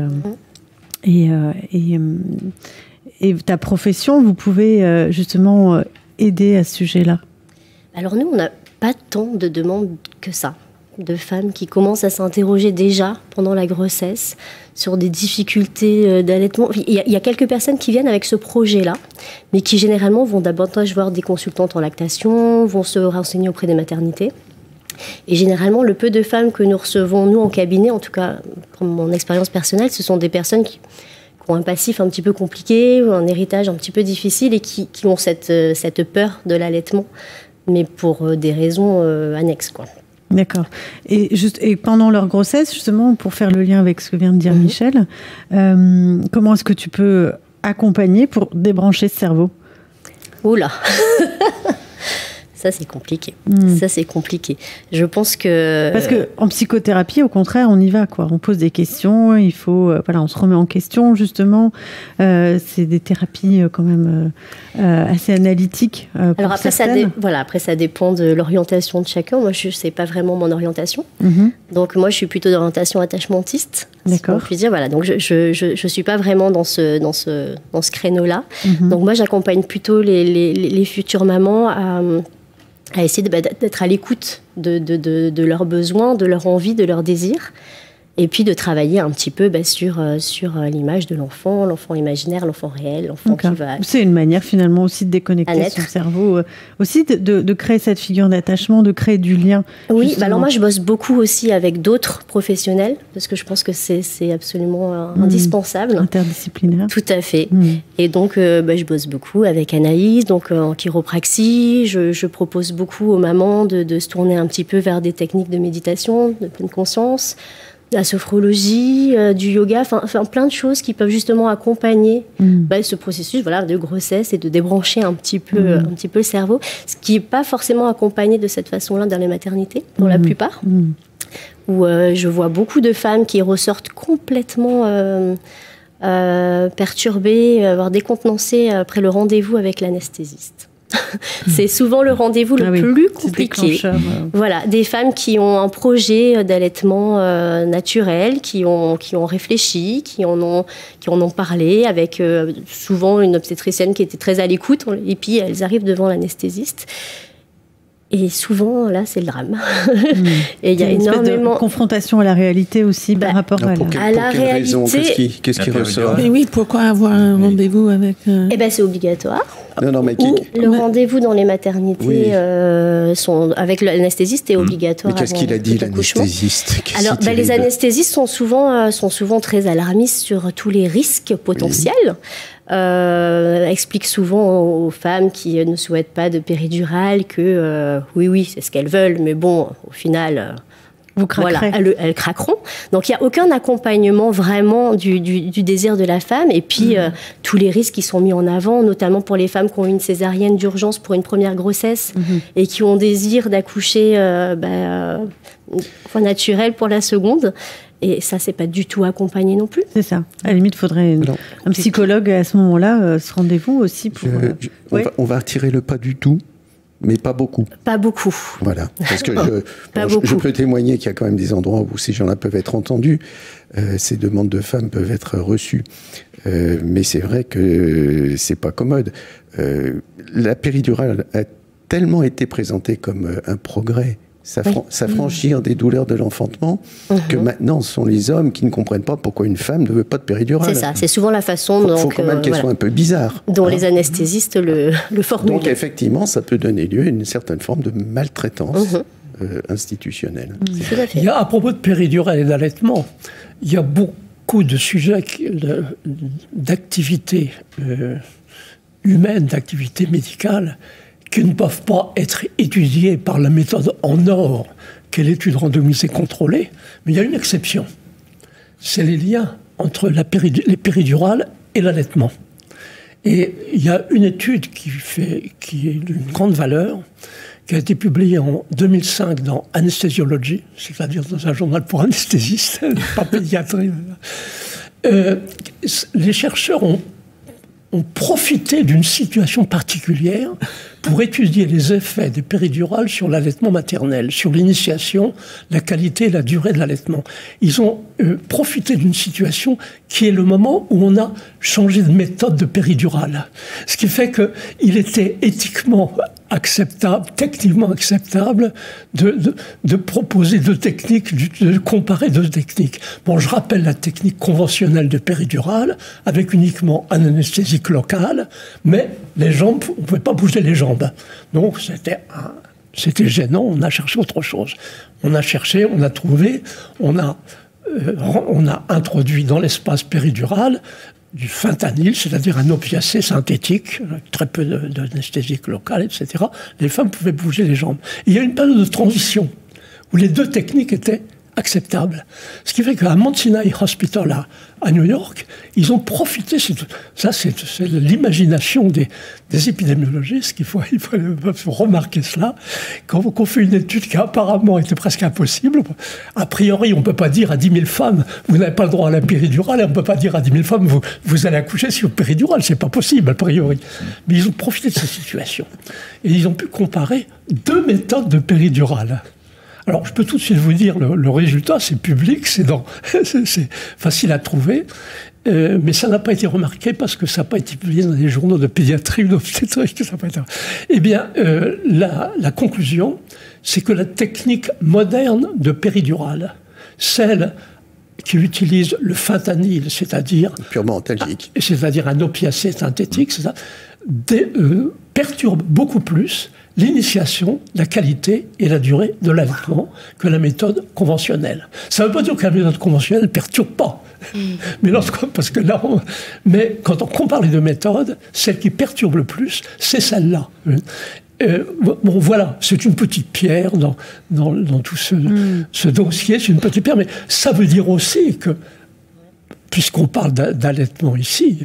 ta profession, vous pouvez justement aider à ce sujet-là? Alors nous, on n'a pas tant de demandes que ça. de femmes qui commencent à s'interroger déjà pendant la grossesse sur des difficultés d'allaitement. Il y a quelques personnes qui viennent avec ce projet-là, mais qui généralement vont davantage voir des consultantes en lactation, vont se renseigner auprès des maternités. Et généralement, le peu de femmes que nous recevons, nous, en cabinet, en tout cas, pour mon expérience personnelle, ce sont des personnes qui ont un passif un petit peu compliqué, ou un héritage un petit peu difficile et qui ont cette peur de l'allaitement, mais pour des raisons annexes, quoi. D'accord. Et pendant leur grossesse, justement, pour faire le lien avec ce que vient de dire Michel, comment est-ce que tu peux accompagner pour débrancher ce cerveau ? Oula. Ça, c'est compliqué. Ça, c'est compliqué. Je pense que... Parce qu'en psychothérapie, au contraire, on y va, quoi. On pose des questions, il faut... on se remet en question, justement. C'est des thérapies quand même assez analytiques. Alors après, ça dépend de l'orientation de chacun. Moi, je ne sais pas vraiment mon orientation. Donc, moi, je suis plutôt d'orientation attachementiste. D'accord. Si on peut dire, voilà. Donc, je suis pas vraiment dans ce créneau-là. Donc, moi, j'accompagne plutôt les futures mamans à essayer d'être à l'écoute de leurs besoins, de leurs envies, de leurs désirs, et puis de travailler un petit peu sur l'image de l'enfant imaginaire, l'enfant réel, l'enfant qui va... C'est une manière finalement aussi de déconnecter son cerveau, aussi de créer cette figure d'attachement, de créer du lien. Oui, alors moi je bosse beaucoup aussi avec d'autres professionnels, parce que je pense que c'est absolument indispensable. Interdisciplinaire. Tout à fait. Et donc je bosse beaucoup avec Anaïs, donc en chiropraxie. Je propose beaucoup aux mamans de se tourner un petit peu vers des techniques de méditation, de pleine conscience, la sophrologie, du yoga, enfin plein de choses qui peuvent justement accompagner ce processus de grossesse et de débrancher un petit peu le cerveau, ce qui n'est pas forcément accompagné de cette façon-là dans les maternités, pour la plupart, où je vois beaucoup de femmes qui ressortent complètement perturbées, voire décontenancées après le rendez-vous avec l'anesthésiste. C'est souvent le rendez-vous le plus compliqué. Voilà, des femmes qui ont un projet d'allaitement naturel, qui ont réfléchi, qui en ont parlé avec souvent une obstétricienne qui était très à l'écoute, et puis elles arrivent devant l'anesthésiste. Et souvent, là, c'est le drame. Et il y a énormément de confrontation à la réalité aussi par rapport à la réalité. Qu'est-ce qui ressort ? Mais oui, pourquoi avoir un rendez-vous avec c'est obligatoire. Non, mais le rendez-vous dans les maternités avec l'anesthésiste est obligatoire. Mais qu'est-ce qu'il a dit, l'anesthésiste ? Alors, les anesthésistes sont souvent très alarmistes sur tous les risques potentiels. Explique souvent aux femmes qui ne souhaitent pas de péridurale que oui, c'est ce qu'elles veulent, mais bon, au final, vous craquerez. Elles craqueront. Donc, il n'y a aucun accompagnement vraiment du désir de la femme. Et puis, tous les risques qui sont mis en avant, notamment pour les femmes qui ont eu une césarienne d'urgence pour une première grossesse et qui ont désir d'accoucher naturel pour la seconde. Et ça, c'est pas du tout accompagné non plus. C'est ça. À la limite, il faudrait un psychologue à ce moment-là, ce rendez-vous aussi pour... On va retirer le pas du tout, mais pas beaucoup. Pas beaucoup. Voilà. Parce que je peux témoigner qu'il y a quand même des endroits où ces gens-là peuvent être entendus. Ces demandes de femmes peuvent être reçues. Mais c'est vrai que c'est pas commode. La péridurale a tellement été présentée comme un progrès, s'affranchir des douleurs de l'enfantement, que maintenant ce sont les hommes qui ne comprennent pas pourquoi une femme ne veut pas de péridurale. C'est ça, c'est souvent la façon dont... Il faut quand même qu'elle soit un peu bizarre. Dont les anesthésistes le formulent. Donc effectivement, ça peut donner lieu à une certaine forme de maltraitance institutionnelle. Tout à fait. À propos de péridurale et d'allaitement, il y a beaucoup de sujets d'activité humaine, d'activité médicale, qui ne peuvent pas être étudiés par la méthode en or qu'est l'étude randomisée contrôlée, mais il y a une exception. C'est les liens entre les péridurales et l'allaitement. Et il y a une étude qui est d'une grande valeur, qui a été publiée en 2005 dans Anesthesiology, c'est-à-dire dans un journal pour anesthésistes, pas pédiatrie. Les chercheurs ont profité d'une situation particulière pour étudier les effets des péridurales sur l'allaitement maternel, sur l'initiation, la qualité et la durée de l'allaitement. Ils ont profité d'une situation qui est le moment où on a changé de méthode de péridurale. Ce qui fait qu'il était éthiquement acceptable, techniquement acceptable, de proposer deux techniques, de comparer deux techniques. Bon, je rappelle la technique conventionnelle de péridurale, avec uniquement un anesthésique local, mais les jambes, on ne pouvait pas bouger les jambes. Donc c'était gênant, on a cherché autre chose. On a cherché, on a trouvé, on a introduit dans l'espace péridural du fentanyl, c'est-à-dire un opiacé synthétique, très peu d'anesthésique locale, etc. Les femmes pouvaient bouger les jambes. Il y a une période de transition où les deux techniques étaient acceptables. Ce qui fait qu'à Mount Sinai Hospital à New York, ils ont profité, ça c'est l'imagination des épidémiologistes, il faut remarquer cela, quand on fait une étude qui apparemment était presque impossible, a priori on ne peut pas dire à 10 000 femmes, vous n'avez pas le droit à la péridurale, et on ne peut pas dire à 10 000 femmes, vous allez accoucher sur péridurale, c'est pas possible a priori. Mais ils ont profité de cette situation. Et ils ont pu comparer deux méthodes de péridurale. Alors, je peux tout de suite vous dire, le résultat, c'est public, c'est facile à trouver, mais ça n'a pas été remarqué parce que ça n'a pas été publié dans les journaux de pédiatrie ou d'obstétrique. Eh bien, la conclusion, c'est que la technique moderne de péridurale, celle qui utilise le fentanyl, c'est-à-dire... purement antalgique. C'est-à-dire un opiacé synthétique, c'est ça, perturbe beaucoup plus l'initiation, la qualité et la durée de l'allaitement que la méthode conventionnelle. Ça ne veut pas dire que la méthode conventionnelle ne perturbe pas. Mais mais quand on compare les deux méthodes, celle qui perturbe le plus, c'est celle-là. Bon, voilà, c'est une petite pierre dans tout ce dossier, c'est une petite pierre, mais ça veut dire aussi que puisqu'on parle d'allaitement ici,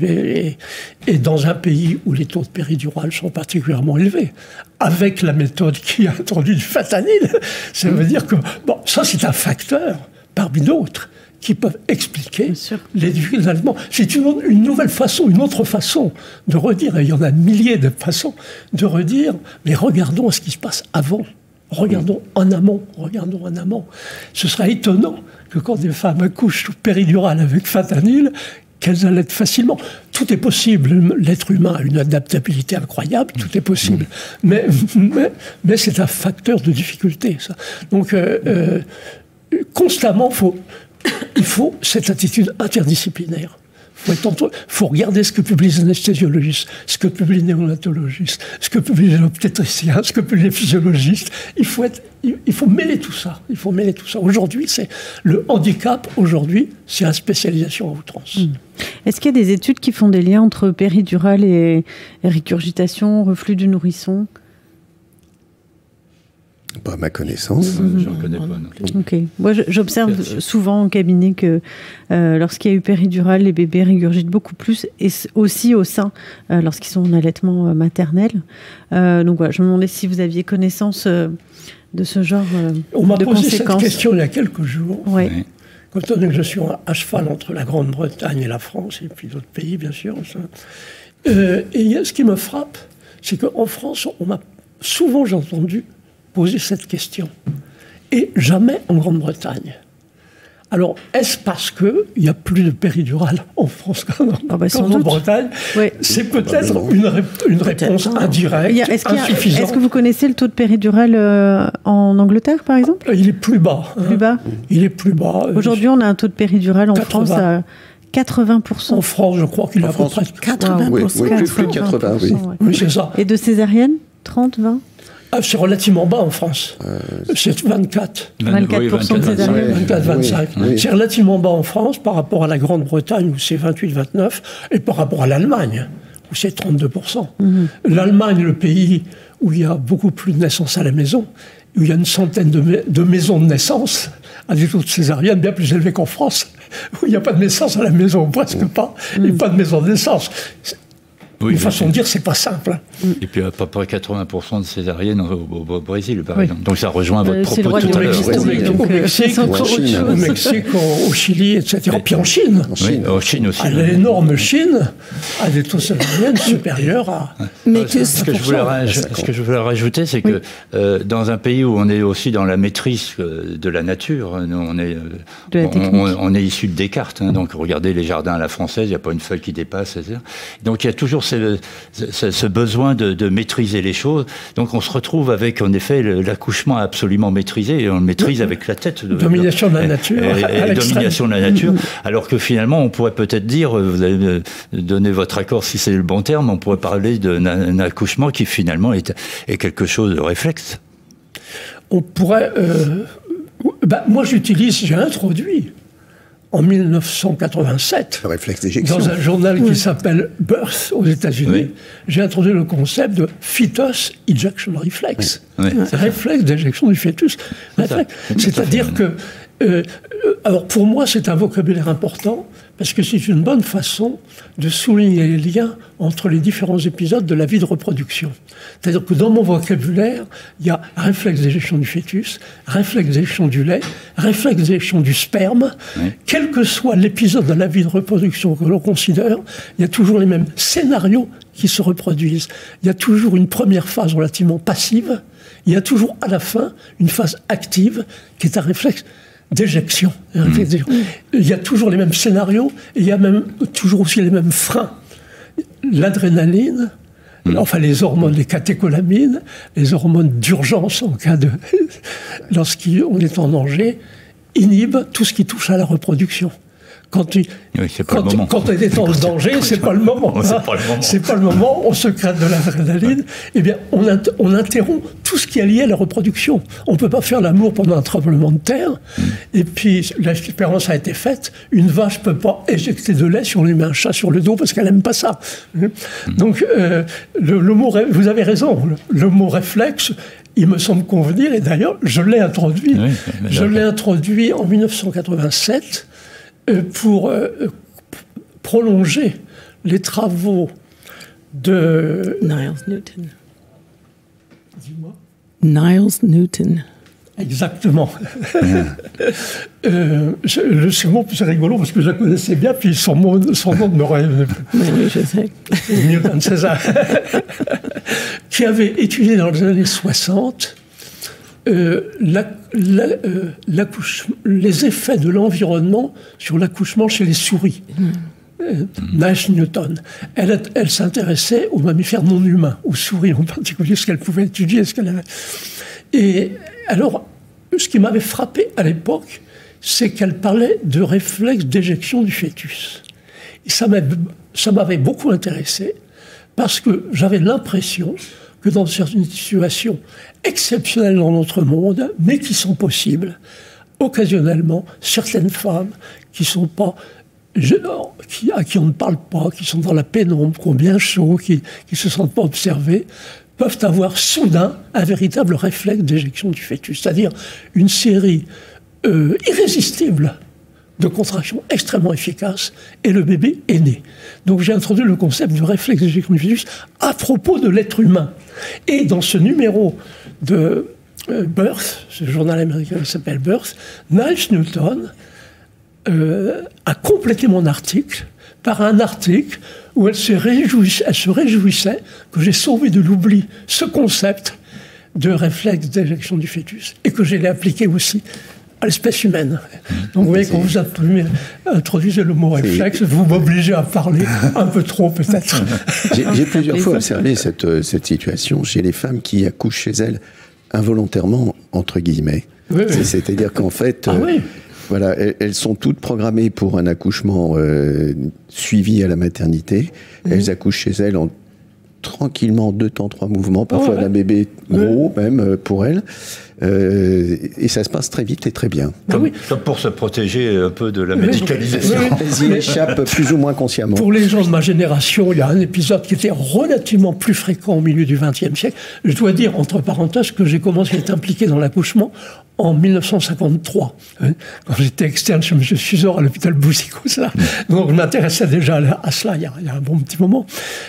et dans un pays où les taux de péridurale sont particulièrement élevés, avec la méthode qui a introduit du fentanyl, ça veut dire que, bon, ça c'est un facteur parmi d'autres qui peuvent expliquer les difficultés d'allaitement. C'est une nouvelle façon, une autre façon de redire, et il y en a milliers de façons de redire, mais regardons ce qui se passe avant. Regardons en amont, Ce sera étonnant que quand des femmes accouchent sous péridurale avec fentanyl, qu'elles allaitent facilement. Tout est possible. L'être humain a une adaptabilité incroyable, tout est possible. Mais c'est un facteur de difficulté, ça. Donc, constamment, il faut cette attitude interdisciplinaire. Il faut regarder ce que publient les anesthésiologistes, ce que publient les néonatologistes, ce que publient les obstétriciens, ce que publient les physiologistes. Il faut mêler tout ça. Aujourd'hui, c'est le handicap. Aujourd'hui, c'est la spécialisation à outrance. Est-ce qu'il y a des études qui font des liens entre péridurale et régurgitation, reflux du nourrisson ? Pas à ma connaissance. J'en connais pas. Non. Ok. Moi, j'observe souvent au cabinet que lorsqu'il y a eu péridurale, les bébés régurgitent beaucoup plus, et aussi au sein lorsqu'ils sont en allaitement maternel. Donc voilà, je me demandais si vous aviez connaissance de ce genre de conséquences. On m'a posé cette question il y a quelques jours. Ouais. Compte tenu que je suis à cheval entre la Grande-Bretagne et la France, et puis d'autres pays, bien sûr. Et ce qui me frappe, c'est qu'en France, souvent j'ai entendu poser cette question. Et jamais en Grande-Bretagne. Alors, est-ce parce qu'il n'y a plus de péridurale en France qu'en Grande-Bretagne ? Oui. C'est peut-être une réponse indirecte, insuffisante. Est-ce que vous connaissez le taux de péridurale en Angleterre, par exemple ? Il est plus bas. Plus bas ? Il est plus bas. Aujourd'hui, on a un taux de péridurale en France à 80%. En France, je crois qu'il est à peu près 80%. Oui, plus de 80, oui. Oui, c'est ça. Et de césarienne ? 30, 20 ? C'est relativement bas en France. C'est 24. 24% de césarienne. 24-25. Oui. C'est relativement bas en France par rapport à la Grande-Bretagne où c'est 28-29 et par rapport à l'Allemagne où c'est 32%. L'Allemagne, le pays où il y a beaucoup plus de naissances à la maison, où il y a une centaine de maisons de naissance, à des taux de césarienne bien plus élevés qu'en France, où il n'y a pas de naissance à la maison, presque pas, et pas de maison de naissance. Une façon de dire, c'est pas simple. Et puis à peu près 80% de césariennes au Brésil, par exemple. Donc ça rejoint votre propos tout à l'heure. Au Mexique, au Chili, etc. Puis en Chine. En Chine aussi. L'énorme Chine a des taux césariennes supérieurs à... Mais ce que je voulais rajouter, c'est que dans un pays où on est aussi dans la maîtrise de la nature, on est issu de Descartes. Donc regardez les jardins à la française, il n'y a pas une feuille qui dépasse, etc. Donc il y a toujours ce besoin de maîtriser les choses. Donc on se retrouve avec, en effet, l'accouchement absolument maîtrisé, et on le maîtrise avec la tête. Domination de la nature. Et domination de la nature, alors que finalement, on pourrait peut-être dire, vous avez donné votre accord si c'est le bon terme, on pourrait parler d'un accouchement qui finalement est quelque chose de réflexe. On pourrait... moi j'ai introduit en 1987, le réflexe d'éjection, dans un journal qui s'appelle Birth aux États-Unis, j'ai introduit le concept de fetus ejection reflex, réflexe d'éjection du fœtus. C'est-à-dire que, alors pour moi, c'est un vocabulaire important parce que c'est une bonne façon de souligner les liens entre les différents épisodes de la vie de reproduction. C'est-à-dire que dans mon vocabulaire, il y a réflexe d'éjection du fœtus, réflexe d'éjection du lait, réflexe d'éjection du sperme. Quel que soit l'épisode de la vie de reproduction que l'on considère, il y a toujours les mêmes scénarios qui se reproduisent. Il y a toujours une première phase relativement passive, il y a toujours à la fin une phase active qui est un réflexe d'éjection. Il y a toujours les mêmes scénarios et il y a même toujours aussi les mêmes freins. L'adrénaline, enfin les catécholamines, les hormones d'urgence en cas de... lorsqu'on est en danger, inhibent tout ce qui touche à la reproduction. Quand on est en danger, c'est pas le moment. C'est pas le moment, on se crée de l'adrénaline. Eh bien, on interrompt tout ce qui est lié à la reproduction. On peut pas faire l'amour pendant un tremblement de terre. Et puis, l'expérience a été faite. Une vache peut pas éjecter de lait si on lui met un chat sur le dos parce qu'elle aime pas ça. Donc, le mot, vous avez raison, le mot réflexe, il me semble convenir. Et d'ailleurs, je l'ai introduit. Je l'ai introduit en 1987. Pour prolonger les travaux de... Niles Newton. Dis-moi. Niles Newton. Exactement. C'est rigolo parce que je la connaissais bien, puis son nom ne me revient plus. Oui, je sais. Newton, c'est ça. Qui avait étudié dans les années 60 les effets de l'environnement sur l'accouchement chez les souris. Niles Newton. Elle s'intéressait aux mammifères non humains, aux souris en particulier, ce qu'elle pouvait étudier, ce qu'elle avait. Et alors, ce qui m'avait frappé à l'époque, c'est qu'elle parlait de réflexe d'éjection du fœtus. Et ça m'avait beaucoup intéressé, parce que j'avais l'impression que dans certaines situations exceptionnelles dans notre monde, mais qui sont possibles, occasionnellement, certaines femmes qui sont pas, à qui on ne parle pas, qui sont dans la pénombre, qui ont bien chaud, qui se sentent pas observées, peuvent avoir soudain un véritable réflexe d'éjection du fœtus, c'est-à-dire une série irrésistible de contractions extrêmement efficaces, et le bébé est né. Donc j'ai introduit le concept du réflexe d'éjection du fœtus à propos de l'être humain. Et dans ce numéro de Birth, ce journal américain qui s'appelle Birth, Niles Newton a complété mon article par un article où elle se réjouissait que j'ai sauvé de l'oubli ce concept de réflexe d'éjection du fœtus, et que je l'ai appliqué aussi à l'espèce humaine. Donc vous voyez, quand vous introduisez le mot réflexe, vous m'obligez à parler un peu trop peut-être. J'ai plusieurs fois observé cette situation chez les femmes qui accouchent chez elles involontairement, entre guillemets. Oui. C'est-à-dire qu'en fait, voilà, elles sont toutes programmées pour un accouchement suivi à la maternité. Elles accouchent chez elles tranquillement, 2 temps, 3 mouvements, parfois d'un bébé gros même pour elles. Et ça se passe très vite et très bien. Comme pour se protéger un peu de la médicalisation. Elles y échappent plus ou moins consciemment. Pour les gens de ma génération, il y a un épisode qui était relativement plus fréquent au milieu du XXe siècle. Je dois dire, entre parenthèses, que j'ai commencé à être impliqué dans l'accouchement en 1953, quand j'étais externe chez M. Suzor à l'hôpital Boussicou-Sala. Donc je m'intéressais déjà à cela il y a un bon petit moment.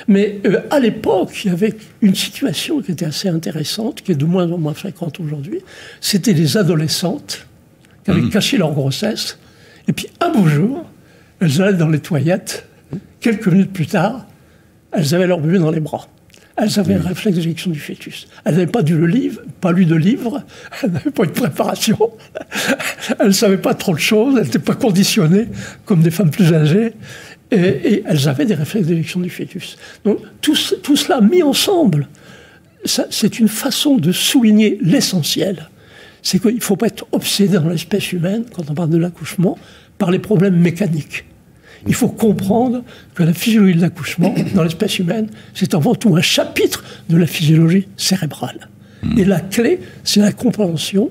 Mais à l'époque, il y avait une situation qui était assez intéressante, qui est de moins en moins fréquente aujourd'hui. C'était les adolescentes qui avaient caché leur grossesse. Et puis un beau jour, elles allaient dans les toilettes. Quelques minutes plus tard, elles avaient leur bébé dans les bras. elles avaient un réflexe d'éjection du fœtus. Elles n'avaient pas lu de livre, elles n'avaient pas une préparation, elles ne savaient pas trop de choses, elles n'étaient pas conditionnées comme des femmes plus âgées, et elles avaient des réflexes d'éjection du fœtus. Donc tout cela mis ensemble, c'est une façon de souligner l'essentiel. C'est qu'il ne faut pas être obsédé dans l'espèce humaine, quand on parle de l'accouchement, par les problèmes mécaniques. Il faut comprendre que la physiologie de l'accouchement, dans l'espèce humaine, c'est avant tout un chapitre de la physiologie cérébrale. Et la clé, c'est la compréhension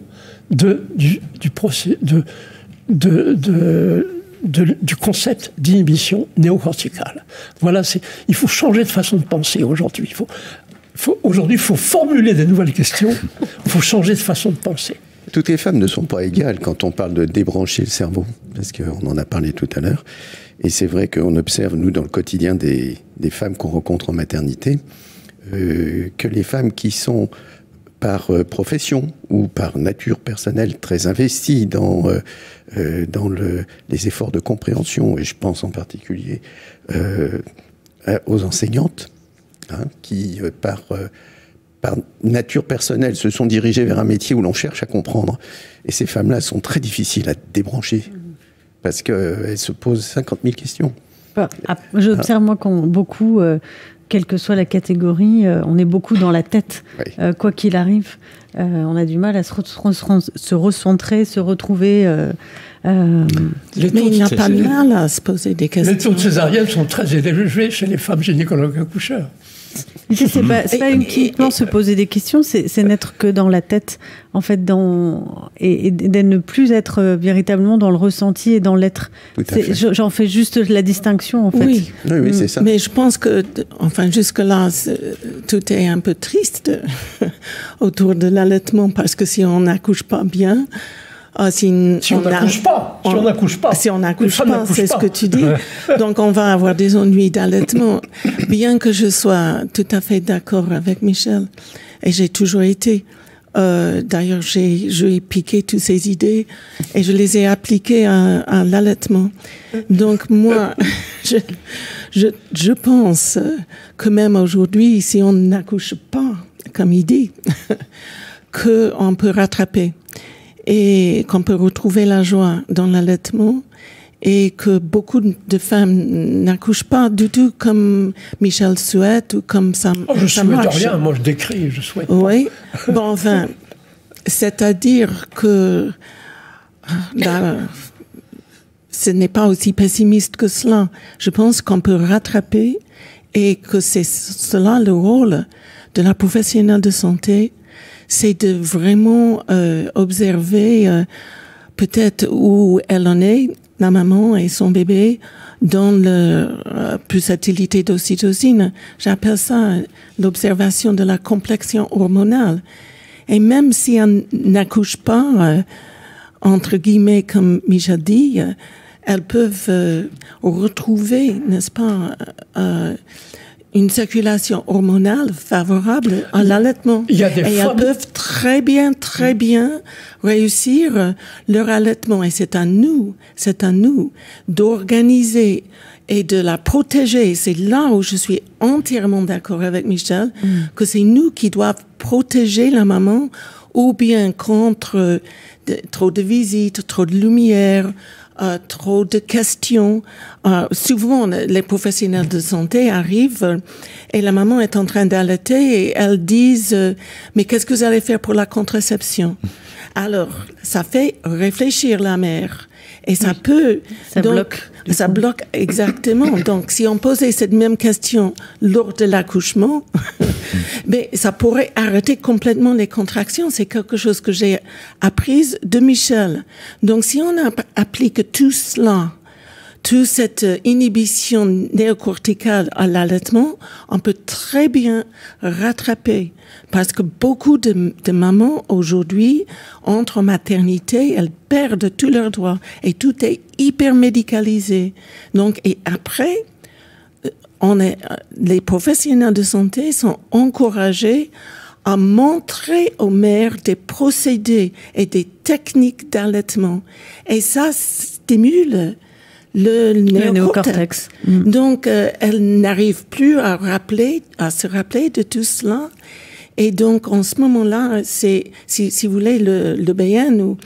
du concept d'inhibition néocorticale. Voilà, il faut changer de façon de penser aujourd'hui. Aujourd'hui, il faut formuler des nouvelles questions, il faut changer de façon de penser. Toutes les femmes ne sont pas égales quand on parle de débrancher le cerveau, parce qu'on en a parlé tout à l'heure. Et c'est vrai qu'on observe, nous, dans le quotidien des femmes qu'on rencontre en maternité, que les femmes qui sont, par profession ou par nature personnelle, très investies dans les efforts de compréhension, et je pense en particulier aux enseignantes, qui, par nature personnelle, se sont dirigées vers un métier où l'on cherche à comprendre. Et ces femmes-là sont très difficiles à débrancher, parce qu'elles se posent 50 000 questions. J'observe, moi, qu'on beaucoup, quelle que soit la catégorie, on est beaucoup dans la tête. Oui. Quoi qu'il arrive, on a du mal à se recentrer, se retrouver... Mais il n'y a pas de mal à se poser des questions. Les taux de césarienne sont très élevés chez les femmes gynécologues accoucheurs. C'est pas uniquement se poser des questions, c'est n'être que dans la tête, en fait, et de ne plus être véritablement dans le ressenti et dans l'être. J'en fais juste la distinction, en fait. Oui, c'est ça. Mais je pense que, jusque-là, tout est un peu triste autour de l'allaitement, parce que si on n'accouche pas bien... Si on n'accouche pas, c'est ce que tu dis. Donc, on va avoir des ennuis d'allaitement. Bien que je sois tout à fait d'accord avec Michel, et j'ai toujours été. D'ailleurs, je lui ai piqué toutes ces idées et je les ai appliquées à l'allaitement. Donc, moi, je pense que même aujourd'hui, si on n'accouche pas, comme il dit, qu'on peut rattraper. Et qu'on peut retrouver la joie dans l'allaitement, et que beaucoup de femmes n'accouchent pas du tout comme Michel souhaite ou comme ça. Je souhaite rien, moi je décris, je souhaite. Oui, bon, c'est-à-dire que ce n'est pas aussi pessimiste que cela. Je pense qu'on peut rattraper, et que c'est cela le rôle de la professionnelle de santé. C'est de vraiment observer peut-être où elle en est, la maman et son bébé, dans la pulsatilité d'ocytocine. J'appelle ça l'observation de la complexion hormonale. Et même si elle n'accouche pas, entre guillemets, comme Michel dit, elles peuvent retrouver, n'est-ce pas, une circulation hormonale favorable à l'allaitement. Et elles peuvent très bien réussir leur allaitement. Et c'est à nous d'organiser et de la protéger. C'est là où je suis entièrement d'accord avec Michel, que c'est nous qui doivent protéger la maman, ou bien contre trop de visites, trop de lumière, trop de questions. Souvent, les professionnels de santé arrivent et la maman est en train d'allaiter et elles disent « Mais qu'est-ce que vous allez faire pour la contraception ?» Alors, ça fait réfléchir la mère. Et ça peut... Ça bloque, exactement. Donc, si on posait cette même question lors de l'accouchement, mais ça pourrait arrêter complètement les contractions. C'est quelque chose que j'ai appris de Michel. Donc, si on applique tout cela, toute cette inhibition néocorticale à l'allaitement, on peut très bien rattraper. Parce que beaucoup de mamans aujourd'hui entrent en maternité, elles perdent tous leurs droits et tout est hyper médicalisé. Donc, et après, les professionnels de santé sont encouragés à montrer aux mères des procédés et des techniques d'allaitement. Et ça stimule le néocortex. Donc, elle n'arrive plus à se rappeler de tout cela. Et donc, en ce moment-là, c'est, si vous voulez, le BN ou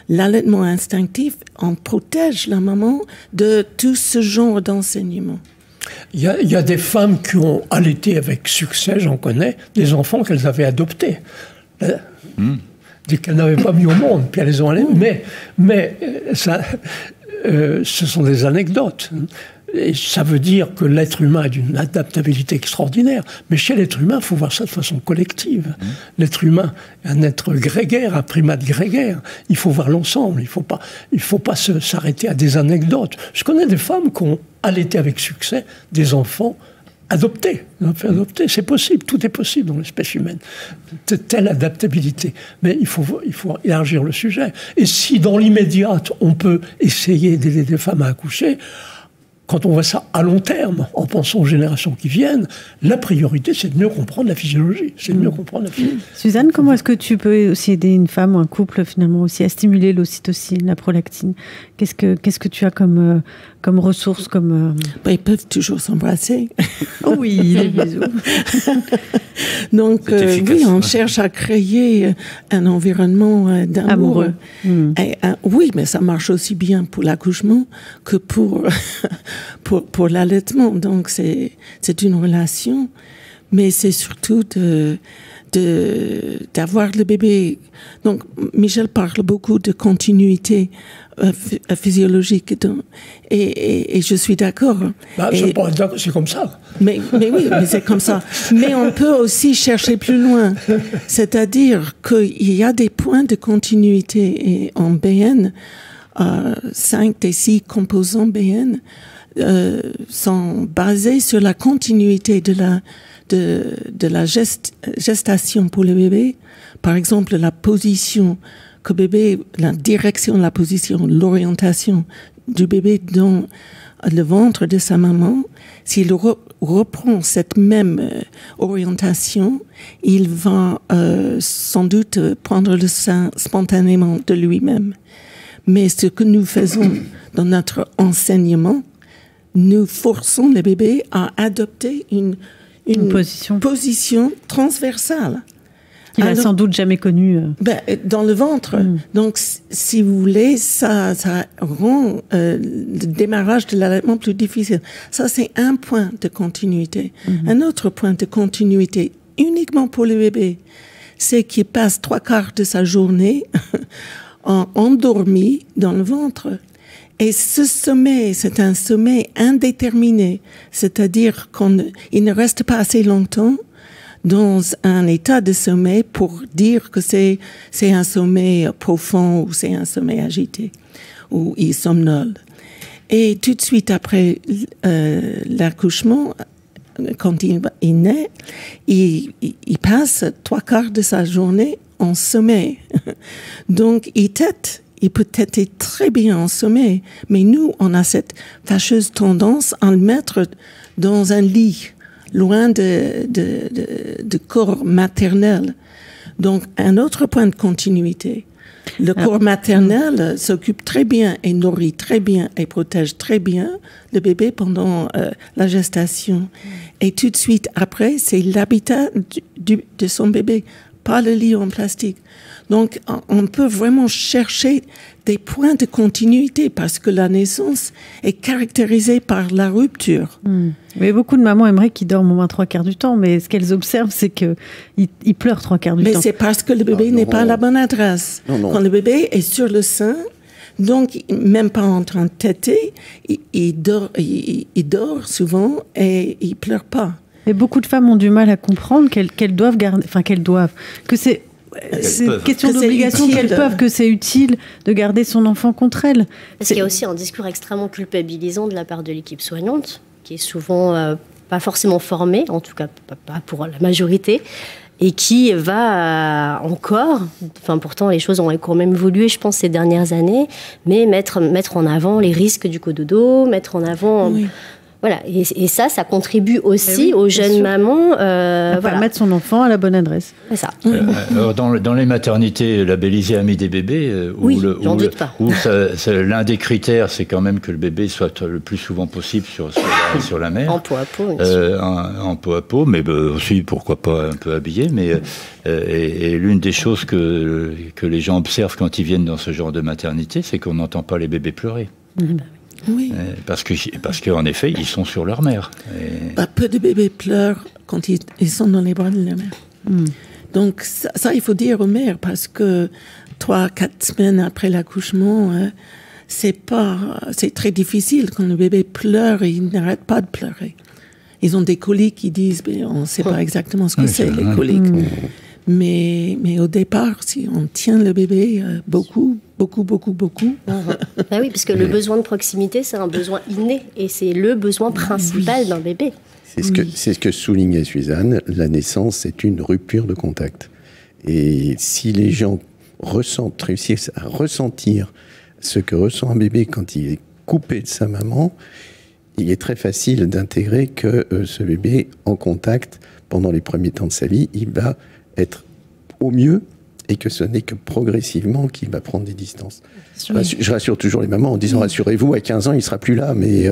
l'allaitement instinctif, on protège la maman de tout ce genre d'enseignement. Il y a des femmes qui ont allaité avec succès, j'en connais, des enfants qu'elles avaient adoptés. Qu'elles n'avaient pas mis au monde, puis elles les ont allaités. Mais ça, ce sont des anecdotes. Et ça veut dire que l'être humain a d'une adaptabilité extraordinaire. Mais chez l'être humain, il faut voir ça de façon collective. L'être humain est un être grégaire, un primate grégaire. Il faut voir l'ensemble. Il faut pas s'arrêter à des anecdotes. Je connais des femmes qui ont allaité avec succès des enfants adoptés. C'est possible. Tout est possible dans l'espèce humaine. Telle adaptabilité. Mais il faut élargir le sujet. Et si dans l'immédiat, on peut essayer d'aider des femmes à accoucher, quand on voit ça à long terme, en pensant aux générations qui viennent, la priorité, c'est de mieux comprendre la physiologie. Suzanne, comment est-ce que tu peux aussi aider une femme ou un couple, finalement, aussi à stimuler l'ocytocine, la prolactine ? Qu'est-ce que tu as comme ressources Ils peuvent toujours s'embrasser. Oh oui, les bisous. Donc, oui, on cherche à créer un environnement d'amour. Amoureux. Oui, mais ça marche aussi bien pour l'accouchement que pour l'allaitement. Donc, c'est une relation, mais c'est surtout d'avoir le bébé. Donc, Michel parle beaucoup de continuité physiologique. Et je suis d'accord. C'est comme ça. Mais oui, mais c'est comme ça. Mais on peut aussi chercher plus loin. C'est-à-dire qu'il y a des points de continuité. Et en BN, 5 des 6 composants BN sont basés sur la continuité de la gestation pour le bébé. Par exemple, la position que bébé, la direction, la position, l'orientation du bébé dans le ventre de sa maman. S'il reprend cette même orientation, il va sans doute prendre le sein spontanément de lui-même. Mais ce que nous faisons dans notre enseignement, nous forçons le bébé à adopter une position transversale. Qu'il n'a sans doute jamais connue. Dans le ventre. Donc, si vous voulez, ça rend le démarrage de l'allaitement plus difficile. Ça, c'est un point de continuité. Un autre point de continuité, uniquement pour le bébé, c'est qu'il passe 3/4 de sa journée endormi dans le ventre. Et ce sommeil, c'est un sommeil indéterminé. C'est-à-dire qu'il ne reste pas assez longtemps dans un état de sommeil pour dire que c'est un sommeil profond ou c'est un sommeil agité ou il somnole. Et tout de suite après l'accouchement, quand il naît, il passe 3/4 de sa journée en sommeil. Donc il peut têter très bien en sommeil, mais nous, on a cette fâcheuse tendance à le mettre dans un lit, loin de corps maternel. Donc, un autre point de continuité. Le corps maternel s'occupe très bien et nourrit très bien et protège très bien le bébé pendant la gestation. Et tout de suite après, c'est l'habitat de son bébé, pas le lit en plastique. Donc, on peut vraiment chercher des points de continuité parce que la naissance est caractérisée par la rupture. Mais beaucoup de mamans aimeraient qu'ils dorment au moins 3/4 du temps, mais ce qu'elles observent, c'est qu'ils pleurent 3/4 du temps. Mais c'est parce que le bébé n'est pas à la bonne adresse. Non. Quand le bébé est sur le sein, donc même pas en train de téter, il dort souvent et il pleure pas. Et beaucoup de femmes ont du mal à comprendre qu'elles doivent garder, que c'est une question d'obligation, qu'elles peuvent, que c'est utile de garder son enfant contre elles. Parce qu'il y a aussi un discours extrêmement culpabilisant de la part de l'équipe soignante, qui est souvent pas forcément formée, en tout cas pas pour la majorité, et qui va encore, pourtant les choses ont quand même évolué, je pense, ces dernières années, mais mettre en avant les risques du cododo, mettre en avant... Oui. Voilà, et ça contribue aussi aux jeunes mamans à mettre son enfant à la bonne adresse. C'est ça. Dans les maternités labellisées Amis des bébés, où l'un des critères, c'est quand même que le bébé soit le plus souvent possible sur la mère. En peau à peau. En peau à peau, mais aussi, pourquoi pas, un peu habillé. Mais, et l'une des choses que les gens observent quand ils viennent dans ce genre de maternité, c'est qu'on n'entend pas les bébés pleurer. Oui. Parce qu'en effet, ils sont sur leur mère. Peu de bébés pleurent quand ils sont dans les bras de la mère. Donc ça, il faut dire aux mères, parce que 3-4 semaines après l'accouchement, c'est très difficile quand le bébé pleure et il n'arrête pas de pleurer. Ils ont des coliques, ils disent, mais on ne sait pas exactement ce que c'est, les coliques. Mais au départ, si on tient le bébé beaucoup. Ah oui, parce que le besoin de proximité, c'est un besoin inné et c'est le besoin principal d'un bébé. C'est ce que soulignait Suzanne, la naissance, c'est une rupture de contact. Et si les gens réussissent à ressentir ce que ressent un bébé quand il est coupé de sa maman, il est très facile d'intégrer que ce bébé, en contact, pendant les premiers temps de sa vie, il va être au mieux et que ce n'est que progressivement qu'il va prendre des distances. Je rassure toujours les mamans en disant rassurez-vous, à 15 ans, il ne sera plus là, mais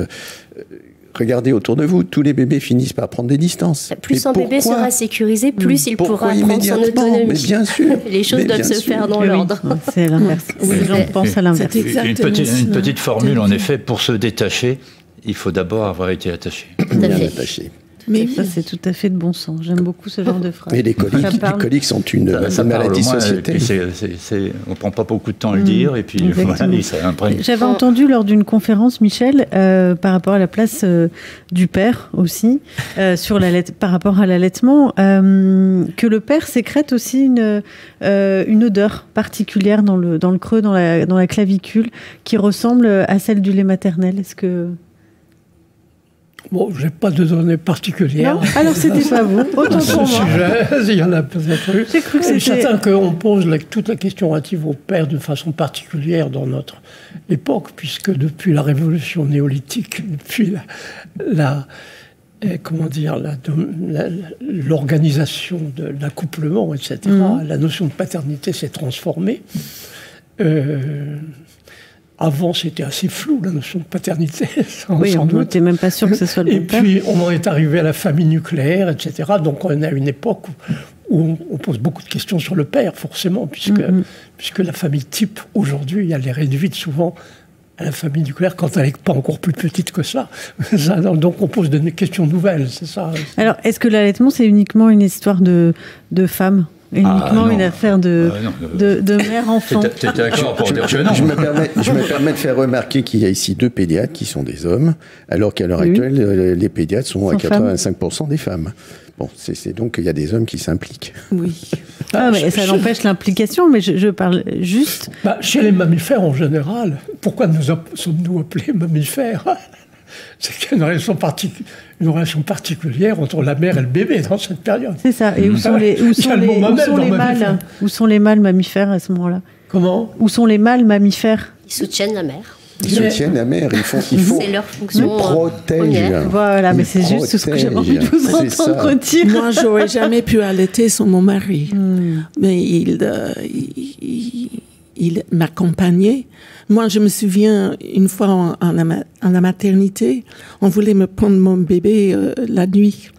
regardez autour de vous, tous les bébés finissent par prendre des distances. Plus un bébé sera sécurisé, plus il pourra prendre son autonomie. Mais bien sûr. Les choses doivent se faire dans l'ordre. C'est l'inverse. Les gens pensent à l'inverse. Une petite formule, en effet, pour se détacher, il faut d'abord avoir été attaché. Bien attaché. Mais ça, c'est tout à fait de bon sens. J'aime beaucoup ce genre de phrase. Et les coliques sont une maladie sociétale. On ne prend pas beaucoup de temps à le dire, et puis voilà, ça imprègne. J'avais entendu lors d'une conférence, Michel, par rapport à la place du père aussi, par rapport à l'allaitement, que le père sécrète aussi une odeur particulière dans le creux, dans la clavicule, qui ressemble à celle du lait maternel. Est-ce que... Bon, je n'ai pas de données particulières. Non, alors c'était pas vous. Autant pour moi. Sujet, il y en a peut-être eu. J'ai cru que c'était... Certain qu'on pose toute la question relative au père de façon particulière dans notre époque, puisque depuis la révolution néolithique, depuis l'organisation de l'accouplement, etc., la notion de paternité s'est transformée. Avant, c'était assez flou, la notion de paternité. Oui, on n'était même pas sûr que ce soit le bon père. Et puis, on en est arrivé à la famille nucléaire, etc. Donc, on est à une époque où on pose beaucoup de questions sur le père, forcément, puisque la famille type, aujourd'hui, elle est réduite souvent à la famille nucléaire quand elle n'est pas encore plus petite que ça. Donc, on pose des questions nouvelles, c'est ça. Alors, est-ce que l'allaitement, c'est uniquement une histoire de femmes ? Uniquement une affaire de mère-enfant. T'es d'accord pour dire que non. Je me permets de faire remarquer qu'il y a ici 2 pédiatres qui sont des hommes, alors qu'à l'heure actuelle, les pédiatres sont à 85% des femmes. Bon, c'est donc qu'il y a des hommes qui s'impliquent. Oui. Mais ça n'empêche l'implication, mais je parle juste... Chez les mammifères en général, pourquoi sommes-nous appelés mammifères ? C'est qu'il y a une relation particulière entre la mère et le bébé dans cette période. C'est ça. Et où sont les mâles mammifères à ce moment-là ? Comment ? Où sont les mâles mammifères ? Ils soutiennent la mère. Ils soutiennent la mère. C'est leur fonction. Ils protègent. Voilà, mais c'est juste ce que j'avais envie de vous entendre dire. Moi, j'aurais jamais pu allaiter sans mon mari. Mais il m'accompagnait. Moi, je me souviens, une fois en la maternité, on voulait me prendre mon bébé la nuit.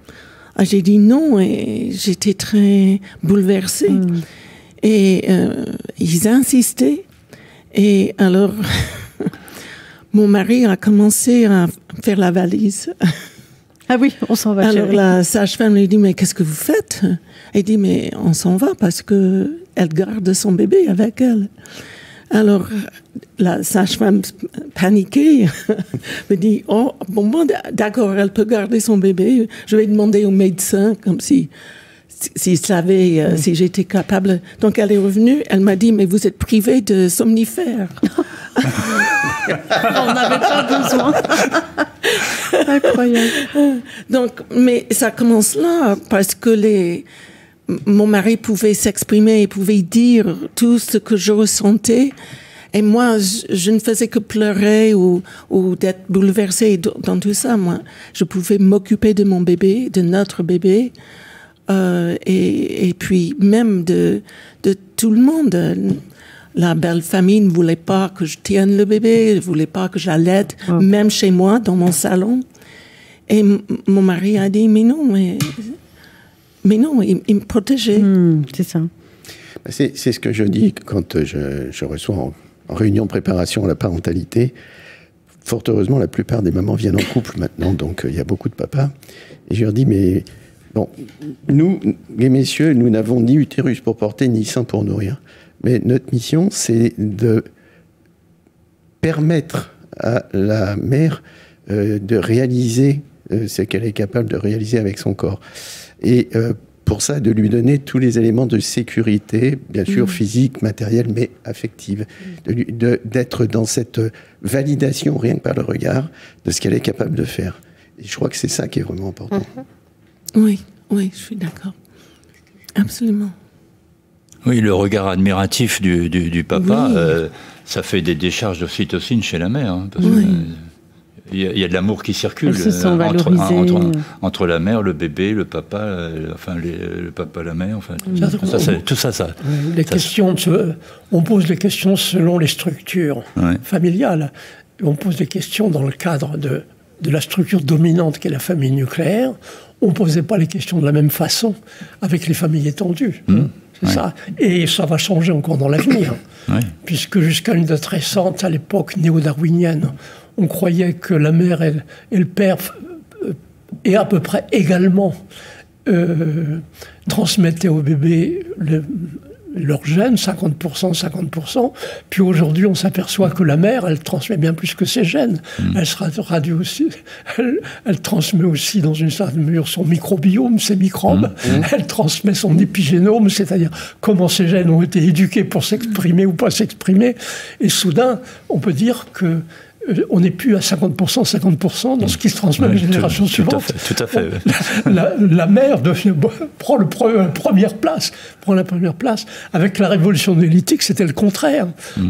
J'ai dit non et j'étais très bouleversée. Et ils insistaient. Et alors, mon mari a commencé à faire la valise. Ah oui, on s'en va. Alors la sage-femme lui dit, mais qu'est-ce que vous faites ? Elle dit, mais on s'en va parce que elle garde son bébé avec elle. Alors la sage-femme paniquée me dit, oh bon, d'accord, elle peut garder son bébé. Je vais demander au médecin comme s'il savait si j'étais capable. Donc elle est revenue, elle m'a dit, mais vous êtes privée de somnifères. On n'avait pas besoin. Incroyable. Donc, mais ça commence là, parce que mon mari pouvait s'exprimer, il pouvait dire tout ce que je ressentais. Et moi, je ne faisais que pleurer ou d'être bouleversée dans tout ça. Moi, je pouvais m'occuper de mon bébé, de notre bébé, et puis même de tout le monde. La belle famille ne voulait pas que je tienne le bébé, ne voulait pas que j'allaite, même chez moi, dans mon salon. Et mon mari a dit, mais non, il me protégeait. C'est ça. C'est ce que je dis quand je reçois en réunion de préparation à la parentalité. Fort heureusement, la plupart des mamans viennent en couple maintenant, donc il y a beaucoup de papas. Et je leur dis, mais bon, nous, les messieurs, nous n'avons ni utérus pour porter, ni sein pour nourrir. Mais notre mission, c'est de permettre à la mère de réaliser ce qu'elle est capable de réaliser avec son corps. Et pour ça, de lui donner tous les éléments de sécurité, bien sûr physique, matérielle, mais affective. D'être dans cette validation, rien que par le regard, de ce qu'elle est capable de faire. Et je crois que c'est ça qui est vraiment important. Oui, je suis d'accord. Absolument. Oui, le regard admiratif du papa, ça fait des décharges d'ocytocine chez la mère. Hein, parce que, il y a de l'amour qui circule entre la mère, le bébé, le papa, le papa, la mère. Enfin, tout ça. Les questions, on pose les questions selon les structures familiales. On pose des questions dans le cadre de la structure dominante qu'est la famille nucléaire. On ne posait pas les questions de la même façon avec les familles étendues. C'est ça. Et ça va changer encore dans l'avenir. Puisque jusqu'à une date récente, à l'époque néo-darwinienne, on croyait que la mère et le père, et à peu près également, transmettaient au bébé leurs gènes, 50%, 50%. Puis aujourd'hui, on s'aperçoit que la mère, elle transmet bien plus que ses gènes. Elle sera radio aussi. Elle transmet aussi, dans une certaine mesure, son microbiome, ses microbes. Elle transmet son épigénome, c'est-à-dire comment ces gènes ont été éduqués pour s'exprimer ou pas s'exprimer. Et soudain, on peut dire que on n'est plus à 50% dans ce qui se transmet à la génération suivante. Tout à fait. La mère prend la première place. Avec la révolution néolithique, c'était le contraire.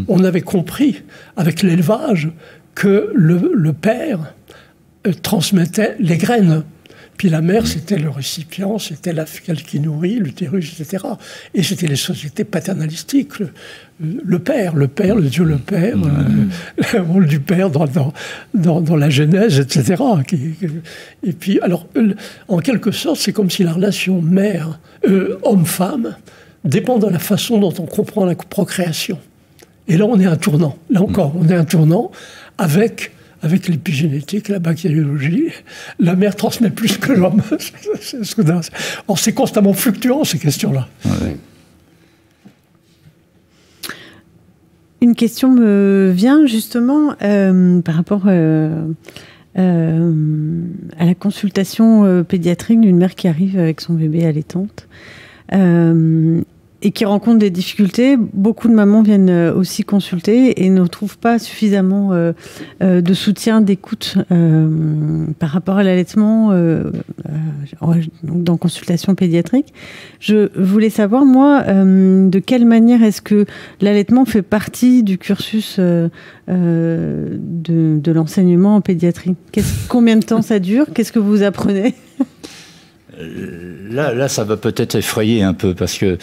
On avait compris, avec l'élevage, que le père transmettait les graines. Puis la mère, c'était le récipient, c'était celle qui nourrit, l'utérus, etc. Et c'était les sociétés paternalistiques. Le père, le Dieu le Père, le rôle du père dans la Genèse, etc. Et puis, alors, en quelque sorte, c'est comme si la relation mère, homme-femme, dépend de la façon dont on comprend la procréation. Et là, on est à un tournant. Là encore, on est à un tournant avec l'épigénétique, la bactériologie, la mère transmet plus que l'homme. C'est constamment fluctuant, ces questions-là. Une question me vient justement par rapport à la consultation pédiatrique d'une mère qui arrive avec son bébé allaitante. Et qui rencontrent des difficultés. Beaucoup de mamans viennent aussi consulter et ne trouvent pas suffisamment de soutien, d'écoute par rapport à l'allaitement dans consultation pédiatrique. Je voulais savoir, moi, de quelle manière est-ce que l'allaitement fait partie du cursus de l'enseignement en pédiatrie? Combien de temps ça dure? Qu'est-ce que vous apprenez? Là, ça va peut-être effrayer un peu parce que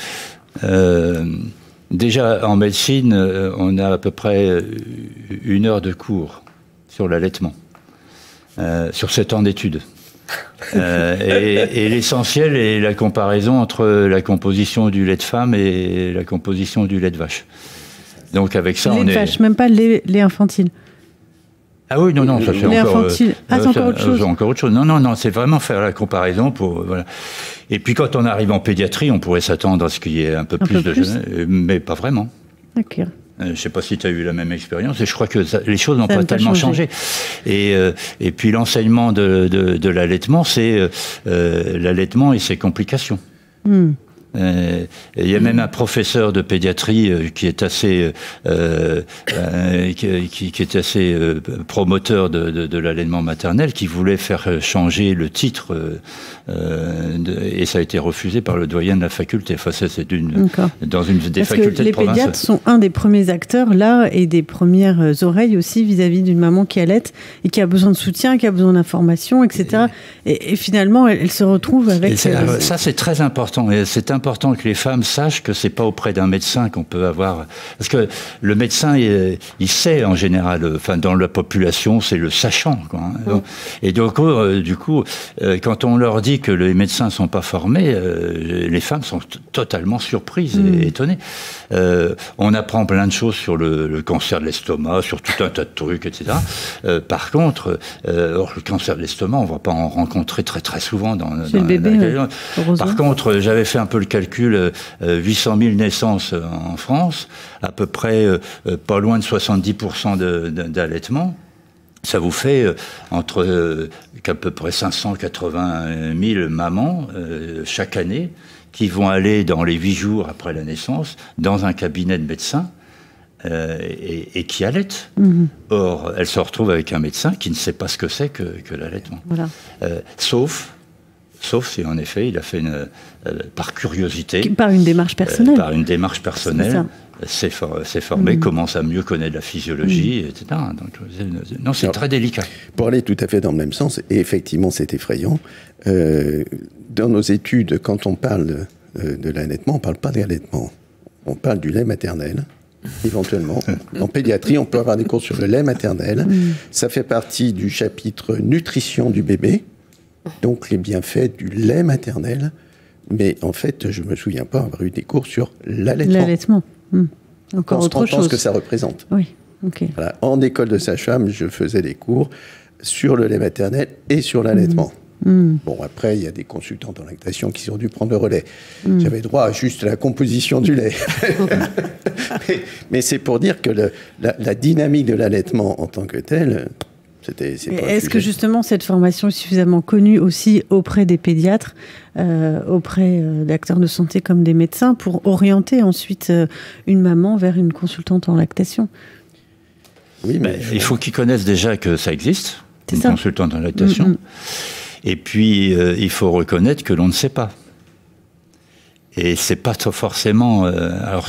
déjà, en médecine, on a à peu près 1 heure de cours sur l'allaitement, sur 7 ans d'études. Et l'essentiel est la comparaison entre la composition du lait de femme et la composition du lait de vache. Donc avec ça, lait de vache, même pas lait infantile. Ah oui, non, ça c'est encore... c'est encore autre chose. Encore autre chose. Non, c'est vraiment faire la comparaison pour... Voilà. Et puis quand on arrive en pédiatrie, on pourrait s'attendre à ce qu'il y ait un peu plus de jeunes, mais pas vraiment. D'accord. Je ne sais pas si tu as eu la même expérience, et je crois que les choses n'ont pas tellement changé. Et puis l'enseignement de l'allaitement, c'est l'allaitement et ses complications. Il y a même un professeur de pédiatrie qui est assez, qui est assez promoteur de l'allaitement maternel, qui voulait faire changer le titre, et ça a été refusé par le doyen de la faculté. Enfin, c'est dans une des facultés de province. Les pédiatres sont un des premiers acteurs là et des premières oreilles aussi vis-à-vis d'une maman qui allaite et qui a besoin de soutien, qui a besoin d'informations, etc. Et finalement, elle se retrouve avec... Ça, c'est très important. Et c'est important que les femmes sachent que c'est pas auprès d'un médecin qu'on peut avoir... Parce que le médecin, il sait en général, enfin, dans la population, c'est le sachant, quoi, hein. Et donc, du coup, quand on leur dit que les médecins sont pas formés, les femmes sont totalement surprises et étonnées. On apprend plein de choses sur le cancer de l'estomac, sur tout un tas de trucs, etc. Par contre, le cancer de l'estomac, on va pas en rencontrer très souvent dans le bébé. Par contre, j'avais fait un peu le calcul, 800 000 naissances en France, à peu près pas loin de 70% d'allaitement. Ça vous fait entre à peu près 580 000 mamans chaque année qui vont aller dans les 8 jours après la naissance dans un cabinet de médecin et qui allaitent. Or, elles se retrouvent avec un médecin qui ne sait pas ce que c'est que l'allaitement. Voilà. Sauf si, en effet, il a fait par curiosité... Par une démarche personnelle. Par une démarche personnelle. s'est formé, commence à mieux connaître la physiologie, etc. Donc, non, c'est très délicat. Pour aller tout à fait dans le même sens, et effectivement, c'est effrayant. Dans nos études, quand on parle de l'allaitement, on ne parle pas d'allaitement. On parle du lait maternel. Éventuellement. En pédiatrie, on peut avoir des cours sur le lait maternel. Ça fait partie du chapitre nutrition du bébé, donc les bienfaits du lait maternel. Mais en fait, je ne me souviens pas avoir eu des cours sur l'allaitement. L'allaitement. Encore autre chose. On pense ce que ça représente. Oui, ok. Voilà. En école de sage-femme, je faisais des cours sur le lait maternel et sur l'allaitement. Bon, après, il y a des consultantes en lactation qui ont dû prendre le relais. J'avais droit à juste la composition du lait. mais c'est pour dire que la dynamique de l'allaitement en tant que telle, est-ce que justement cette formation est suffisamment connue aussi auprès des pédiatres, auprès d'acteurs de santé comme des médecins, pour orienter ensuite une maman vers une consultante en lactation? Oui, mais il faut qu'ils connaissent déjà que ça existe, une consultante en lactation. Et puis, il faut reconnaître que l'on ne sait pas. Et c'est pas forcément... alors,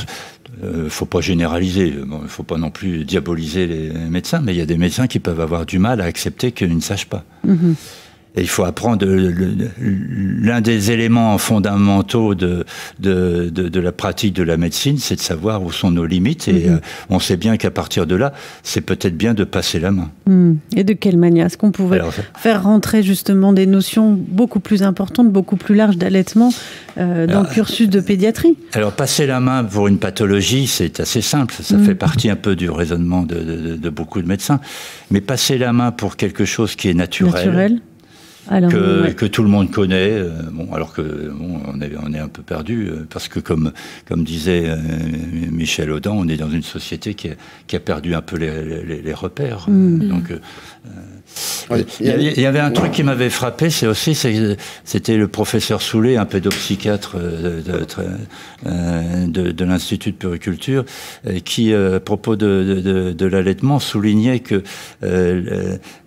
faut pas généraliser, il faut pas non plus diaboliser les médecins, mais il y a des médecins qui peuvent avoir du mal à accepter qu'ils ne sachent pas. Et il faut apprendre l'un des éléments fondamentaux de la pratique de la médecine, c'est de savoir où sont nos limites. Et on sait bien qu'à partir de là, c'est peut-être bien de passer la main. Et de quelle manière? Est-ce qu'on pouvait faire rentrer justement des notions beaucoup plus importantes, beaucoup plus larges d'allaitement dans le cursus de pédiatrie? Alors, passer la main pour une pathologie, c'est assez simple. Ça fait partie un peu du raisonnement de beaucoup de médecins. Mais passer la main pour quelque chose qui est naturel. Alors, que tout le monde connaît, alors que on est un peu perdu, parce que comme disait Michel Audin, on est dans une société qui a perdu un peu les repères. Donc, il y avait un truc qui m'avait frappé, c'était le professeur Soulet, un pédopsychiatre de l'Institut de Puériculture, qui, à propos de l'allaitement, soulignait que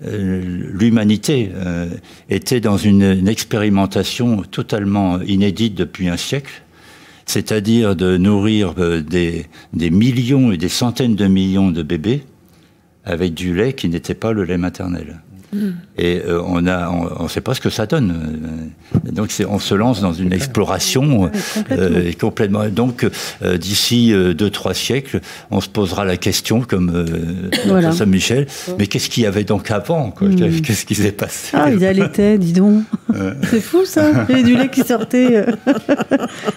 l'humanité était dans une expérimentation totalement inédite depuis un siècle, c'est-à-dire de nourrir des millions et des centaines de millions de bébés avec du lait qui n'était pas le lait maternel. Et on ne sait pas ce que ça donne. Donc on se lance dans une exploration complètement. Donc d'ici 2-3 siècles, on se posera la question, comme Saint-Michel, mais qu'est-ce qu'il y avait donc avant, quoi? Qu'est-ce qui s'est passé? Ah, ils allaitaient, dis donc. C'est fou, ça. Il y avait du lait qui sortait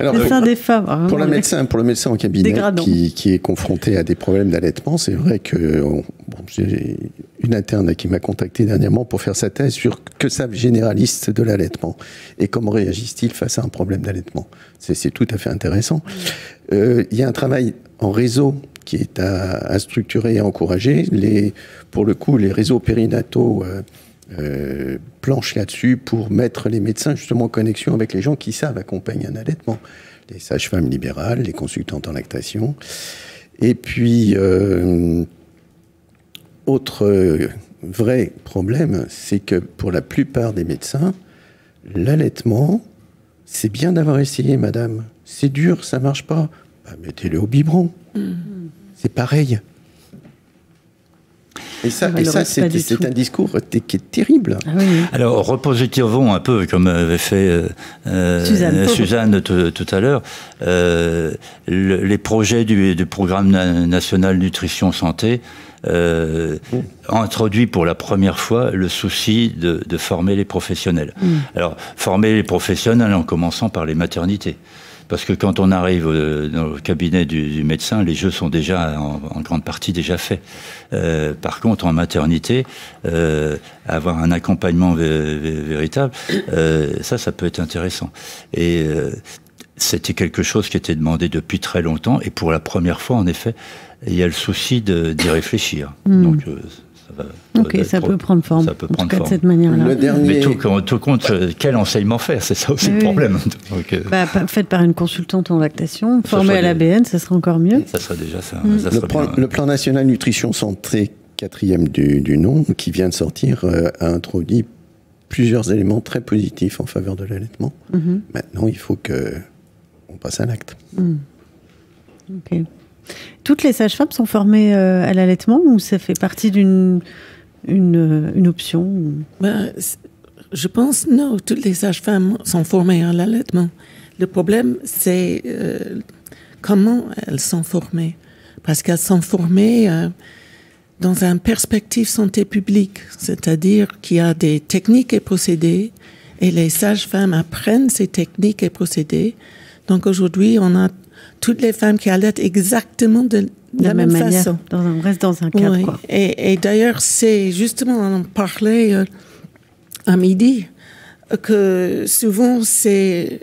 des seins des femmes. Pour le médecin en cabinet qui est confronté à des problèmes d'allaitement, c'est vrai que j'ai une interne qui m'a contacté dernièrement pour faire sa thèse sur que savent les généralistes de l'allaitement et comment réagissent-ils face à un problème d'allaitement. C'est tout à fait intéressant. Il y a un travail en réseau qui est à structurer et à encourager. Pour le coup, les réseaux périnataux planchent là-dessus pour mettre les médecins justement en connexion avec les gens qui savent accompagner un allaitement. les sages-femmes libérales, les consultantes en lactation. Et puis, autre vrai problème, c'est que pour la plupart des médecins, l'allaitement, c'est bien d'avoir essayé, madame. C'est dur, ça marche pas. Bah, mettez-le au biberon. C'est pareil. Et ça c'est un discours qui est terrible. Ah oui. Alors, repositivons un peu, comme avait fait Suzanne tout à l'heure, les projets du programme national nutrition santé ont introduit pour la première fois le souci de former les professionnels. Alors, former les professionnels en commençant par les maternités. Parce que quand on arrive dans le cabinet du médecin, les jeux sont déjà en grande partie déjà faits. Par contre, en maternité, avoir un accompagnement véritable, ça peut être intéressant. Et c'était quelque chose qui était demandé depuis très longtemps. Et pour la première fois, en effet, il y a le souci d'y réfléchir. Donc, ça peut prendre forme. Ça peut prendre forme de cette manière-là. Mais tout compte, quel enseignement faire, c'est ça aussi le problème. Donc, faites par une consultante en lactation, formée à l'ABN, ça serait encore mieux. Ça serait déjà ça. Le plan national nutrition santé 4e du nom, qui vient de sortir, a introduit plusieurs éléments très positifs en faveur de l'allaitement. Maintenant, il faut qu'on passe à l'acte. Ok. Toutes les sages-femmes sont formées à l'allaitement ou ça fait partie d'une option Je pense non, toutes les sages-femmes sont formées à l'allaitement. Le problème, c'est comment elles sont formées. Parce qu'elles sont formées dans une perspective santé publique, c'est-à-dire qu'il y a des techniques et procédés et les sages-femmes apprennent ces techniques et procédés. Donc aujourd'hui, on a toutes les femmes qui allaitent exactement de la même façon. On reste dans un cadre. Oui. Quoi. Et d'ailleurs, c'est justement, on en parlait à midi, que souvent, c'est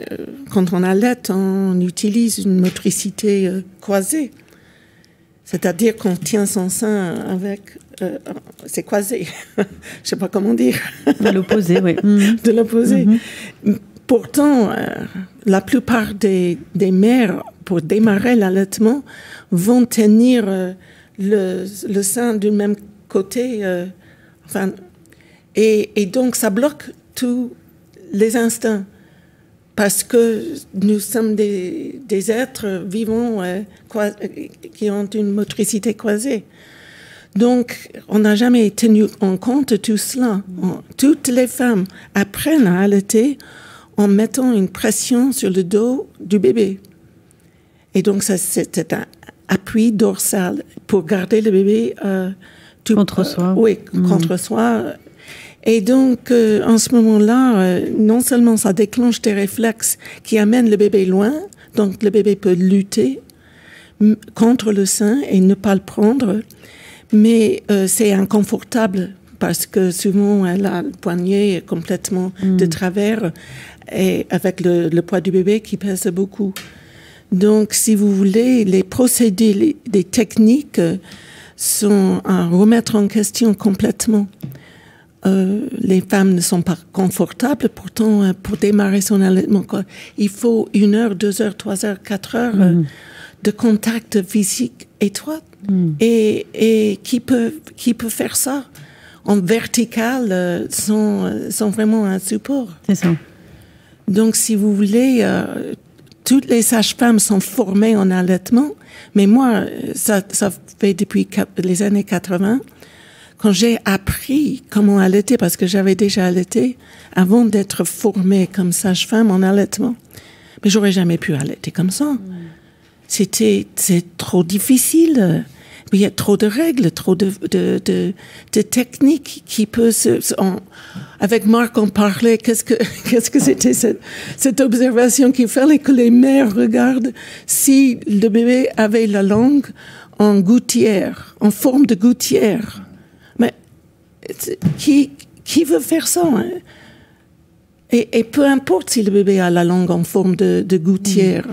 quand on allaite, on utilise une motricité croisée. C'est-à-dire qu'on tient son sein avec... c'est croisé. Je ne sais pas comment dire. De l'opposé, oui. De l'opposé. Pourtant, la plupart des mères, pour démarrer l'allaitement, vont tenir le sein du même côté. Et donc, ça bloque tous les instincts. Parce que nous sommes des êtres vivants qui ont une motricité croisée. Donc, on n'a jamais tenu en compte tout cela. Toutes les femmes apprennent à allaiter en mettant une pression sur le dos du bébé. Et donc, c'est un appui dorsal pour garder le bébé contre soi. Oui, contre soi. Et donc, en ce moment-là, non seulement ça déclenche des réflexes qui amènent le bébé loin, donc le bébé peut lutter contre le sein et ne pas le prendre, mais c'est inconfortable parce que souvent, elle a le poignet complètement de travers et avec le poids du bébé qui pèse beaucoup. Donc, si vous voulez, les procédés, les techniques sont à remettre en question complètement. Les femmes ne sont pas confortables, pourtant, pour démarrer son allaitement, il faut 1 heure, 2 heures, 3 heures, 4 heures de contact physique étroit. Et qui peut faire ça en vertical sans vraiment un support. C'est ça. Donc, si vous voulez, toutes les sages-femmes sont formées en allaitement, mais moi, ça fait depuis les années 80, quand j'ai appris comment allaiter, parce que j'avais déjà allaité avant d'être formée comme sage-femme en allaitement. Mais j'aurais jamais pu allaiter comme ça. C'est trop difficile. Il y a trop de règles, trop de techniques qui peuvent avec Marc, on parlait, qu'est-ce que c'était cette observation qu'il fallait que les mères regardent si le bébé avait la langue en gouttière, en forme de gouttière. Mais qui veut faire ça, hein? Et peu importe si le bébé a la langue en forme de gouttière.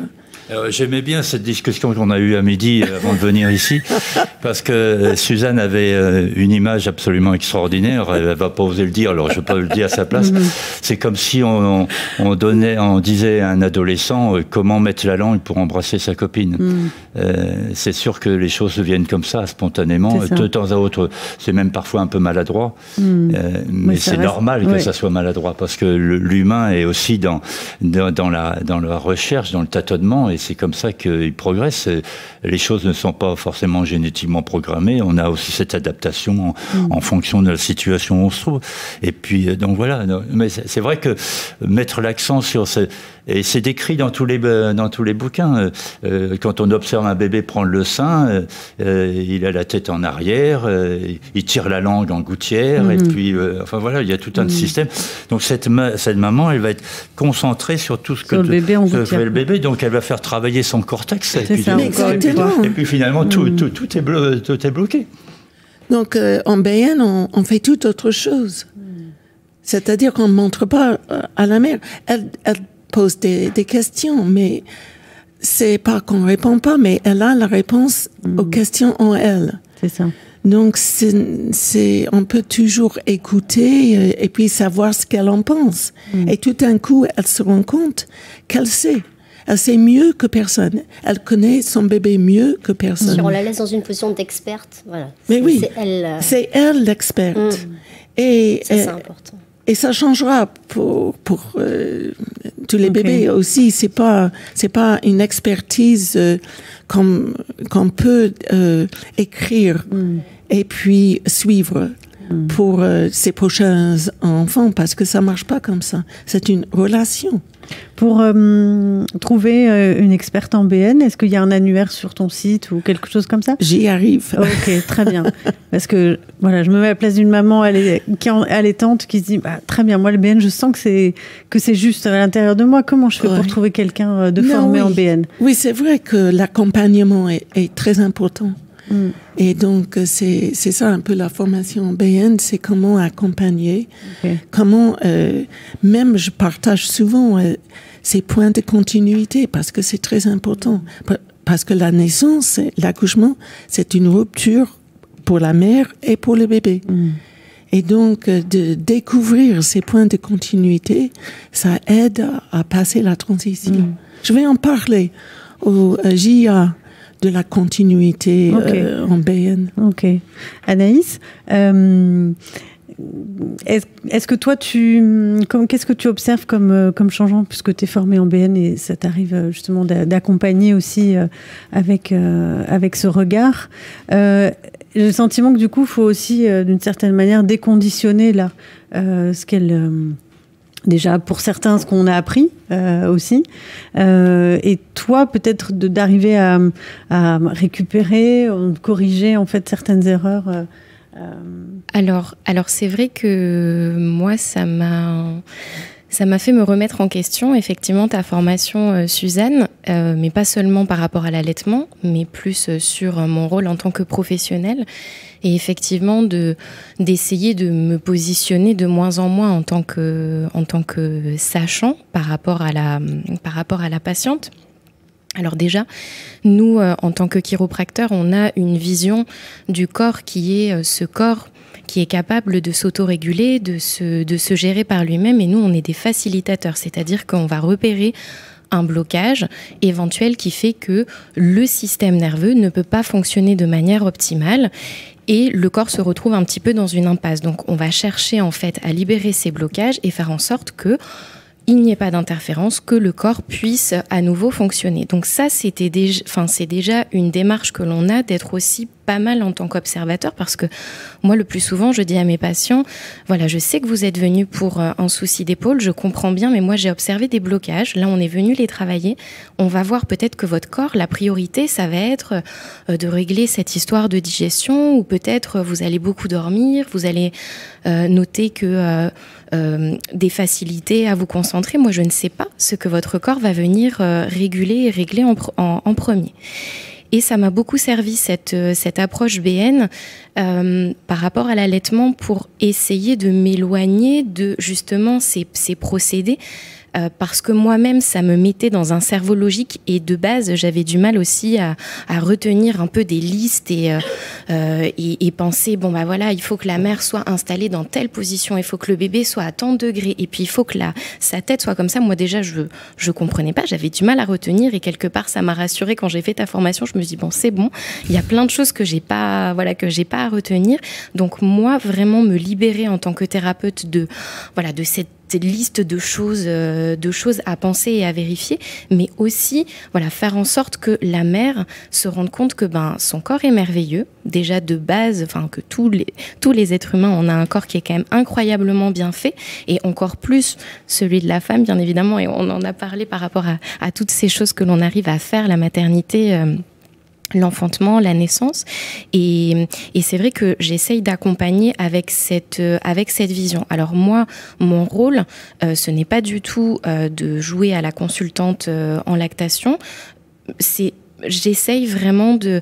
J'aimais bien cette discussion qu'on a eue à midi avant de venir ici, parce que Suzanne avait une image absolument extraordinaire. Elle ne va pas oser le dire, alors je ne vais pas le dire à sa place. C'est comme si on disait à un adolescent comment mettre la langue pour embrasser sa copine. C'est sûr que les choses viennent comme ça, spontanément. De temps à autre, c'est même parfois un peu maladroit, mais c'est normal que ça soit maladroit, parce que l'humain est aussi dans la recherche, dans le tâtonnement, et c'est comme ça qu'il progresse. Les choses ne sont pas forcément génétiquement programmées. On a aussi cette adaptation en fonction de la situation où on se trouve. Et puis, donc voilà. Mais c'est vrai que mettre l'accent sur et c'est décrit dans tous les bouquins. Quand on observe un bébé prendre le sein, il a la tête en arrière, il tire la langue en gouttière, et puis, enfin voilà, il y a tout un système. Donc cette maman, elle va être concentrée sur tout ce que fait le bébé, donc elle va faire travailler son cortex. Et puis finalement, tout est bloqué. Donc en BN, on fait tout autre chose. C'est-à-dire qu'on ne montre pas à la mère. Elle pose des questions, mais c'est pas qu'on répond pas, mais elle a la réponse aux questions en elle. C'est ça. Donc on peut toujours écouter et puis savoir ce qu'elle en pense. Et tout d'un coup, elle se rend compte qu'elle sait. Elle sait mieux que personne. Elle connaît son bébé mieux que personne. On la laisse dans une position d'experte. Voilà. Mais oui, c'est elle l'experte. Et c'est important. Et ça changera pour tous les bébés aussi. C'est pas une expertise qu'on peut écrire et puis suivre pour ses prochains enfants, parce que ça marche pas comme ça. C'est une relation. Pour trouver une experte en BN, est-ce qu'il y a un annuaire sur ton site ou quelque chose comme ça? J'y arrive. Ok, très bien. Parce que voilà, je me mets à la place d'une maman allaitante qui se dit très bien, moi le BN, je sens que c'est juste à l'intérieur de moi. Comment je fais pour trouver quelqu'un de formé en BN? Oui, c'est vrai que l'accompagnement est très important. Et donc, c'est ça un peu la formation en BN, c'est comment accompagner, comment, même je partage souvent ces points de continuité, parce que c'est très important. Parce que la naissance, l'accouchement, c'est une rupture pour la mère et pour le bébé. Et donc, de découvrir ces points de continuité, ça aide à passer la transition. Je vais en parler au JIA de la continuité en BN. Ok. Anaïs, est-ce que toi, qu'est-ce que tu observes comme changement, puisque tu es formée en BN et ça t'arrive justement d'accompagner aussi avec ce regard? J'ai le sentiment que du coup, il faut aussi, d'une certaine manière, déconditionner là, ce qu'elle... Déjà, pour certains, ce qu'on a appris aussi. Et toi, peut-être d'arriver à récupérer, corriger en fait certaines erreurs. Alors c'est vrai que moi, ça m'a fait me remettre en question, effectivement, ta formation, Suzanne, mais pas seulement par rapport à l'allaitement, mais plus sur mon rôle en tant que professionnelle. Et effectivement, d'essayer de me positionner de moins en moins en tant que sachant par rapport à la patiente. Alors déjà, nous, en tant que chiropracteurs, on a une vision du corps qui est ce corps qui est capable de s'autoréguler, de se gérer par lui-même. Et nous, on est des facilitateurs, c'est-à-dire qu'on va repérer un blocage éventuel qui fait que le système nerveux ne peut pas fonctionner de manière optimale et le corps se retrouve un petit peu dans une impasse. Donc on va chercher en fait à libérer ces blocages et faire en sorte que il n'y ait pas d'interférence, que le corps puisse à nouveau fonctionner. Donc ça, c'est déjà une démarche que l'on a d'être aussi pas mal en tant qu'observateur, parce que moi, le plus souvent, je dis à mes patients, voilà, je sais que vous êtes venus pour un souci d'épaule, je comprends bien, mais moi, j'ai observé des blocages. Là, on est venu les travailler. On va voir peut-être que votre corps, la priorité, ça va être de régler cette histoire de digestion, ou peut-être vous allez beaucoup dormir, vous allez noter que des facilités à vous concentrer. Moi, je ne sais pas ce que votre corps va venir réguler et régler en premier. Et ça m'a beaucoup servi, cette approche BN, par rapport à l'allaitement, pour essayer de m'éloigner de justement ces procédés parce que moi-même, ça me mettait dans un cerveau logique et de base, j'avais du mal aussi à retenir un peu des listes et penser, bon bah voilà, il faut que la mère soit installée dans telle position, il faut que le bébé soit à tant de degrés et puis il faut que sa tête soit comme ça. Moi déjà, je comprenais pas, j'avais du mal à retenir et quelque part, ça m'a rassurée quand j'ai fait ta formation. Je me dis bon, c'est bon, il y a plein de choses que j'ai pas à retenir. Donc moi, vraiment me libérer en tant que thérapeute de cette liste de choses à penser et à vérifier, mais aussi faire en sorte que la mère se rende compte que son corps est merveilleux, déjà de base, que tous les êtres humains, on a un corps qui est quand même incroyablement bien fait, et encore plus celui de la femme, bien évidemment, et on en a parlé par rapport à toutes ces choses que l'on arrive à faire, la maternité, l'enfantement, la naissance, et c'est vrai que j'essaye d'accompagner avec cette vision. Alors moi, mon rôle, ce n'est pas du tout de jouer à la consultante en lactation. J'essaye vraiment de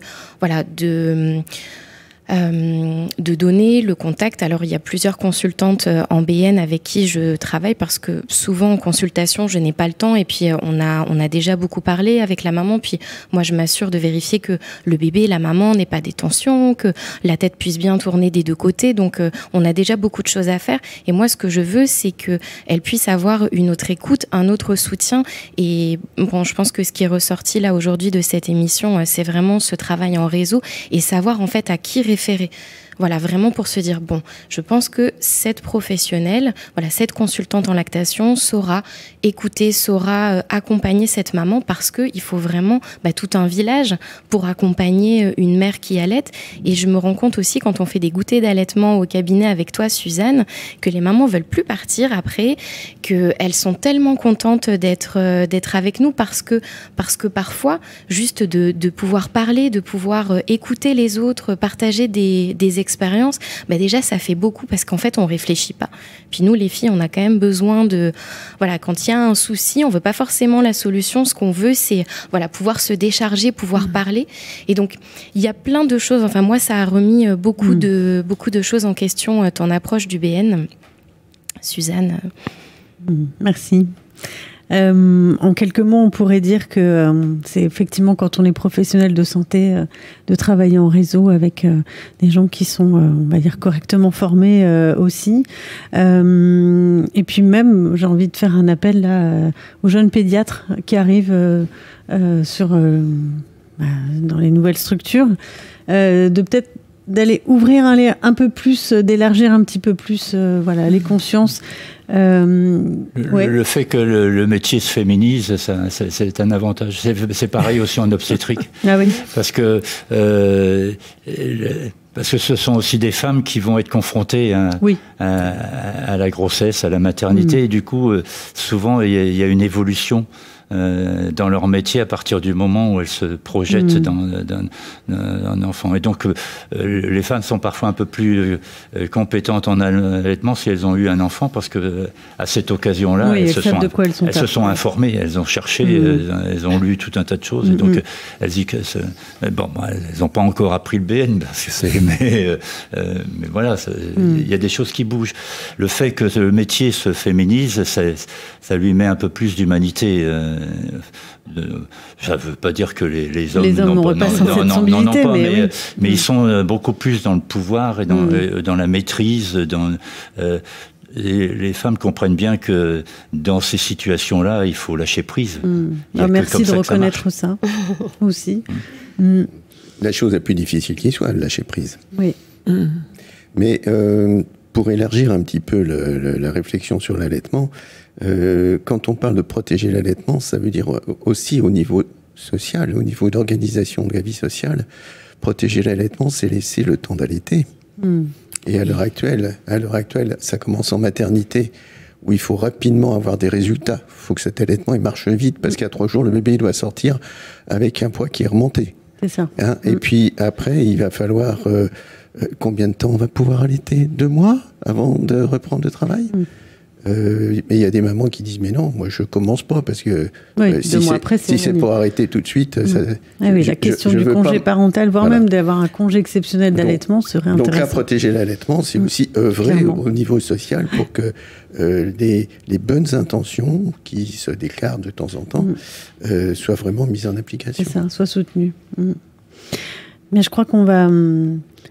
donner le contact. Alors, il y a plusieurs consultantes en BN avec qui je travaille parce que souvent en consultation, je n'ai pas le temps et puis on a déjà beaucoup parlé avec la maman. Puis moi, je m'assure de vérifier que le bébé et la maman n'aient pas des tensions, que la tête puisse bien tourner des deux côtés. Donc, on a déjà beaucoup de choses à faire. Et moi, ce que je veux, c'est qu'elle puisse avoir une autre écoute, un autre soutien. Et bon, je pense que ce qui est ressorti là aujourd'hui de cette émission, c'est vraiment ce travail en réseau et savoir en fait à qui référer. Voilà, vraiment pour se dire, bon, je pense que cette professionnelle, cette consultante en lactation saura écouter, saura accompagner cette maman parce qu'il faut vraiment tout un village pour accompagner une mère qui allaite. Et je me rends compte aussi quand on fait des goûters d'allaitement au cabinet avec toi, Suzanne, que les mamans veulent plus partir après, qu'elles sont tellement contentes d'être avec nous parce que parfois, juste de pouvoir parler, de pouvoir écouter les autres, partager des expériences, déjà ça fait beaucoup parce qu'en fait on réfléchit pas. Puis nous les filles, on a quand même besoin de quand il y a un souci, on veut pas forcément la solution, ce qu'on veut c'est pouvoir se décharger, pouvoir parler. Et donc il y a plein de choses, enfin moi ça a remis beaucoup de choses en question, ton approche du BN, Suzanne. Merci. En quelques mots, on pourrait dire que c'est effectivement quand on est professionnel de santé de travailler en réseau avec des gens qui sont, on va dire, correctement formés aussi. Et puis même, j'ai envie de faire un appel là aux jeunes pédiatres qui arrivent dans les nouvelles structures, de peut-être d'aller ouvrir un peu plus, d'élargir un petit peu plus les consciences. Le fait que le métier se féminise, c'est un avantage. C'est pareil aussi en obstétrique. Ah oui. Parce que ce sont aussi des femmes qui vont être confrontées à la grossesse, à la maternité. Et du coup, souvent, il y a une évolution dans leur métier à partir du moment où elles se projettent dans un enfant. Et donc, les femmes sont parfois un peu plus compétentes en allaitement si elles ont eu un enfant, parce que à cette occasion-là, elles se sont informées, elles ont cherché, elles ont lu tout un tas de choses. Et donc, elles disent que elles n'ont pas encore appris le BN, mais voilà, il y a des choses qui bougent. Le fait que le métier se féminise, ça lui met un peu plus d'humanité. Ça ne veut pas dire que les hommes n'ont pas cette sensibilité, mais ils sont beaucoup plus dans le pouvoir et dans la maîtrise. Les femmes comprennent bien que dans ces situations-là, il faut lâcher prise. Merci de reconnaître ça aussi. La chose la plus difficile qui soit, lâcher prise. Oui. Mais pour élargir un petit peu la réflexion sur l'allaitement, quand on parle de protéger l'allaitement, ça veut dire aussi au niveau social, au niveau d'organisation de la vie sociale. Protéger l'allaitement, c'est laisser le temps d'allaiter. Et à l'heure actuelle, ça commence en maternité, où il faut rapidement avoir des résultats. Il faut que cet allaitement il marche vite, parce qu'à 3 jours, le bébé doit sortir avec un poids qui est remonté. C'est ça. Et puis après, il va falloir... combien de temps on va pouvoir allaiter? 2 mois avant de reprendre le travail? Mais il y a des mamans qui disent mais non, moi je commence pas parce que si c'est pour arrêter tout de suite. La question du congé parental, voire même d'avoir un congé exceptionnel d'allaitement serait intéressant. Donc là, protéger l'allaitement, c'est aussi œuvrer au niveau social pour que les bonnes intentions qui se déclarent de temps en temps soient vraiment mises en application. C'est ça, soient soutenues. Mais je crois qu'on va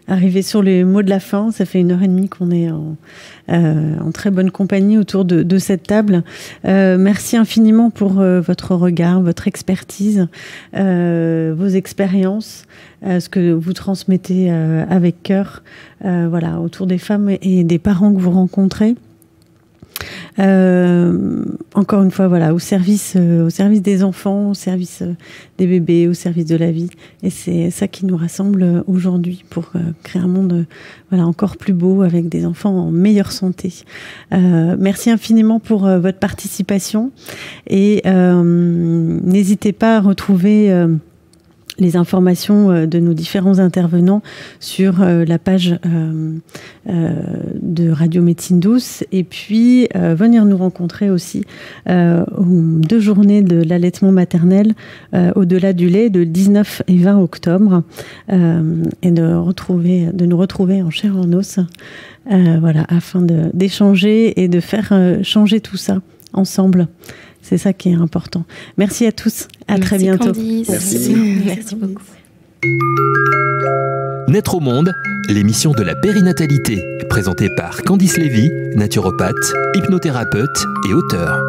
arriver sur les mots de la fin. Ça fait 1h30 qu'on est en très bonne compagnie autour de cette table. Merci infiniment pour votre regard, votre expertise, vos expériences, ce que vous transmettez avec cœur autour des femmes et des parents que vous rencontrez. Encore une fois, au service des enfants, au service des bébés, au service de la vie. Et c'est ça qui nous rassemble aujourd'hui pour créer un monde encore plus beau avec des enfants en meilleure santé. Merci infiniment pour votre participation et n'hésitez pas à retrouver les informations de nos différents intervenants sur la page de Radio Médecine Douce et puis venir nous rencontrer aussi aux 2 journées de l'allaitement maternel au-delà du lait de 19 et 20 octobre et de nous retrouver en chair et en os afin d'échanger et de faire changer tout ça ensemble. C'est ça qui est important. Merci à tous. À très bientôt. Candice. Merci beaucoup. Naître au monde, l'émission de la périnatalité, présentée par Candice Lévy, naturopathe, hypnothérapeute et auteure.